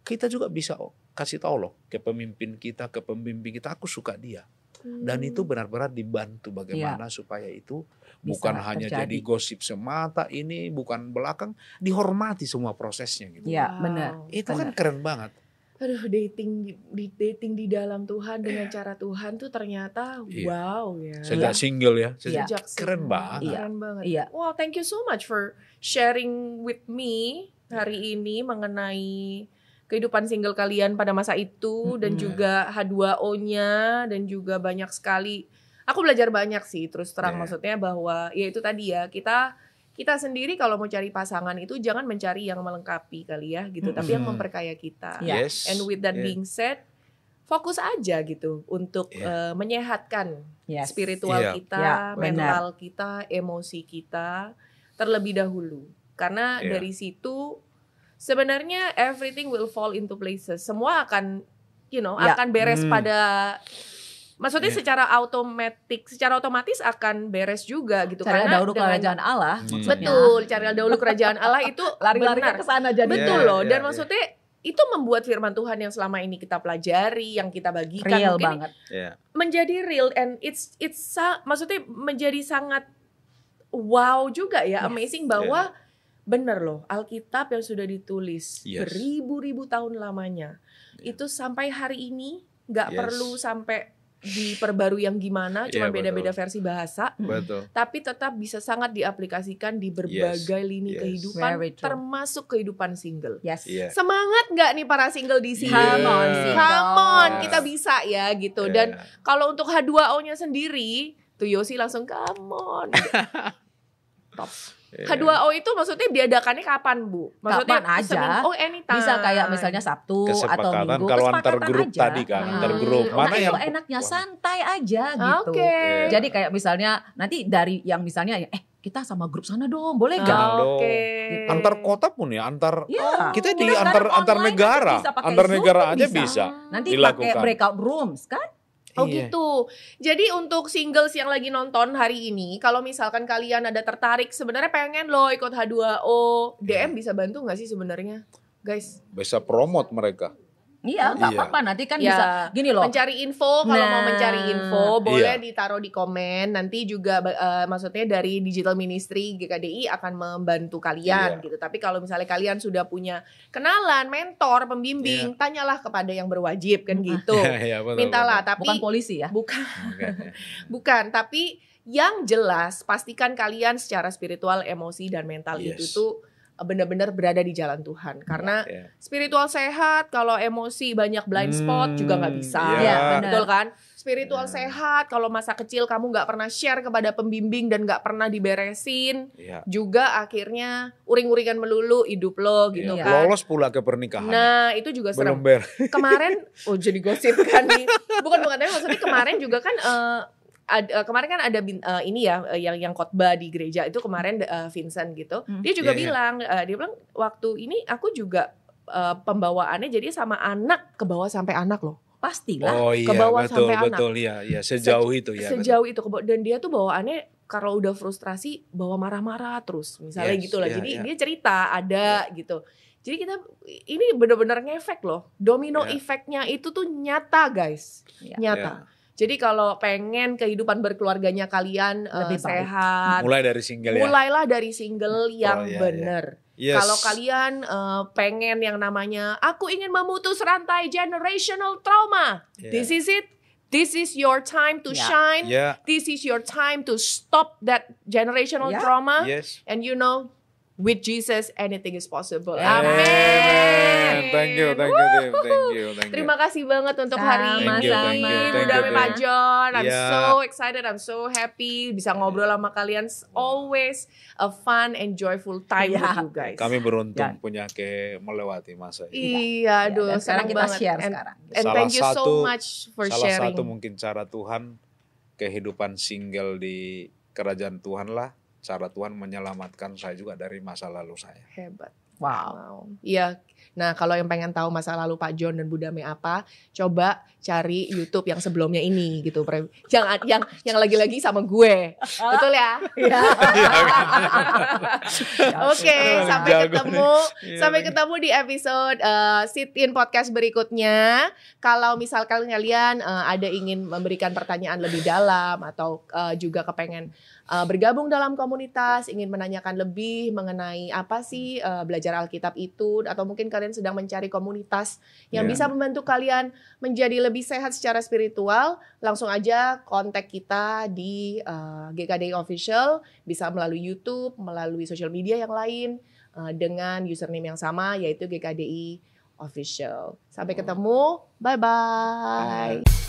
Kita juga bisa kasih tahu loh ke pemimpin kita, ke pembimbing kita, aku suka dia. Dan itu benar-benar dibantu bagaimana supaya itu bukan hanya jadi gosip semata, ini bukan belakang, dihormati semua prosesnya gitu. Iya, benar. Itu kan keren banget. Aduh, dating di dalam Tuhan dengan cara Tuhan tuh ternyata wow ya. Sejak single ya, sejak keren banget. Keren banget. Wow, thank you so much for sharing with me hari ini mengenai kehidupan single kalian pada masa itu dan juga H2O-nya dan juga banyak sekali. Aku belajar banyak sih terus terang maksudnya bahwa ya itu tadi ya kita sendiri kalau mau cari pasangan itu jangan mencari yang melengkapi kali ya gitu tapi yang memperkaya kita. And with that being said, fokus aja gitu untuk menyehatkan spiritual kita, mental kita, emosi kita terlebih dahulu. Karena dari situ sebenarnya everything will fall into places. Semua akan akan beres pada maksudnya secara otomatis akan beres juga gitu. Cari karena dahulu kerajaan Allah. Betul, cari dahulu kerajaan Allah itu lari-lari ke sana jadi. Betul loh. Dan maksudnya itu membuat firman Tuhan yang selama ini kita pelajari, yang kita bagikan real mungkin banget. Menjadi real and it's maksudnya menjadi sangat wow juga ya, amazing bahwa bener loh, Alkitab yang sudah ditulis beribu-ribu tahun lamanya itu sampai hari ini nggak perlu sampai diperbarui yang gimana, cuma beda-beda versi bahasa, tapi tetap bisa sangat diaplikasikan di berbagai lini kehidupan, termasuk kehidupan single. Semangat nggak nih para single di sini? Come on, kita bisa ya gitu. Dan kalau untuk H2O-nya sendiri, tuh Yosi langsung come on. Top. H2O itu maksudnya diadakannya kapan, Bu? Maksudnya kapan aja. Anytime. Bisa kayak misalnya Sabtu atau Minggu. Kalau antar grup aja. Tadi kan, antar grup. Mana yang enaknya santai aja gitu. Jadi kayak misalnya nanti dari yang misalnya kita sama grup sana dong, boleh gak? Gitu. Antar kota pun ya, kita di antar negara. Antar negara aja bisa. Nanti pakai breakout rooms kan? Gitu. Jadi untuk singles yang lagi nonton hari ini, kalau misalkan kalian ada tertarik sebenarnya pengen loh ikut H2O, DM bisa bantu nggak sih sebenarnya, guys? Bisa promote mereka. Iya, nggak apa-apa. Nanti kan bisa gini loh. Mencari info, kalau mau mencari info boleh ditaruh di komen. Nanti juga maksudnya dari Digital Ministry GKDI akan membantu kalian gitu. Tapi kalau misalnya kalian sudah punya kenalan, mentor, pembimbing, tanyalah kepada yang berwajib kan gitu. Mintalah, tapi bukan polisi ya. Bukan, tapi yang jelas pastikan kalian secara spiritual, emosi dan mental itu tuh benar-benar berada di jalan Tuhan. Karena spiritual sehat, kalau emosi banyak blind spot juga nggak bisa. Betul kan? Spiritual sehat, kalau masa kecil kamu nggak pernah share kepada pembimbing dan nggak pernah diberesin, juga akhirnya uring-uringan melulu hidup lo gitu kan. Lolos pula ke pernikahan. Nah itu juga serem. Kemarin, jadi gosip kan nih. Bukan, tapi maksudnya kemarin juga kan kemarin kan ada ini ya yang khotbah di gereja itu kemarin Vincent gitu. Dia juga bilang dia bilang waktu ini aku juga pembawaannya jadi sama anak, ke bawah sampai anak loh. Pastilah ke bawah sampai anak. Iya, sejauh itu ya. Sejauh itu dan dia tuh bawaannya kalau udah frustrasi bawa marah-marah terus misalnya gitu lah. Jadi dia cerita ada gitu. Jadi kita ini benar-benar ngefek loh. Domino efeknya itu tuh nyata guys. Nyata. Jadi kalau pengen kehidupan berkeluarganya kalian sehat, mulailah dari single yang benar. Kalau kalian pengen yang namanya aku ingin memutus rantai generational trauma, this is it. This is your time to shine. This is your time to stop that generational trauma. And with Jesus anything is possible. Amin. Thank you. Terima kasih banget untuk hari ini. Budame Pak John. I'm so excited, I'm so happy bisa ngobrol sama kalian. Always a fun and joyful time with you guys. Kami beruntung punya melewati masa ini. Iya, aduh, sekarang kita banget. share sekarang. And thank you so much for sharing. Salah satu mungkin cara Tuhan, kehidupan single di kerajaan Tuhan lah. Cara Tuhan menyelamatkan saya juga dari masa lalu saya. Hebat. Wow. Iya. Nah, kalau yang pengen tahu masa lalu Pak John dan Budame apa, coba cari YouTube yang sebelumnya ini gitu. Yang lagi-lagi sama gue. Betul ya? Iya. Oke, sampai ketemu di episode Sit In Podcast berikutnya. Kalau misalkan kalian ada ingin memberikan pertanyaan lebih dalam atau juga kepengen bergabung dalam komunitas, ingin menanyakan lebih mengenai apa sih belajar Alkitab itu, atau mungkin kalian sedang mencari komunitas yang bisa membantu kalian menjadi lebih sehat secara spiritual, langsung aja kontak kita di GKDI Official, bisa melalui YouTube, melalui social media yang lain dengan username yang sama yaitu GKDI Official. Sampai ketemu, bye-bye.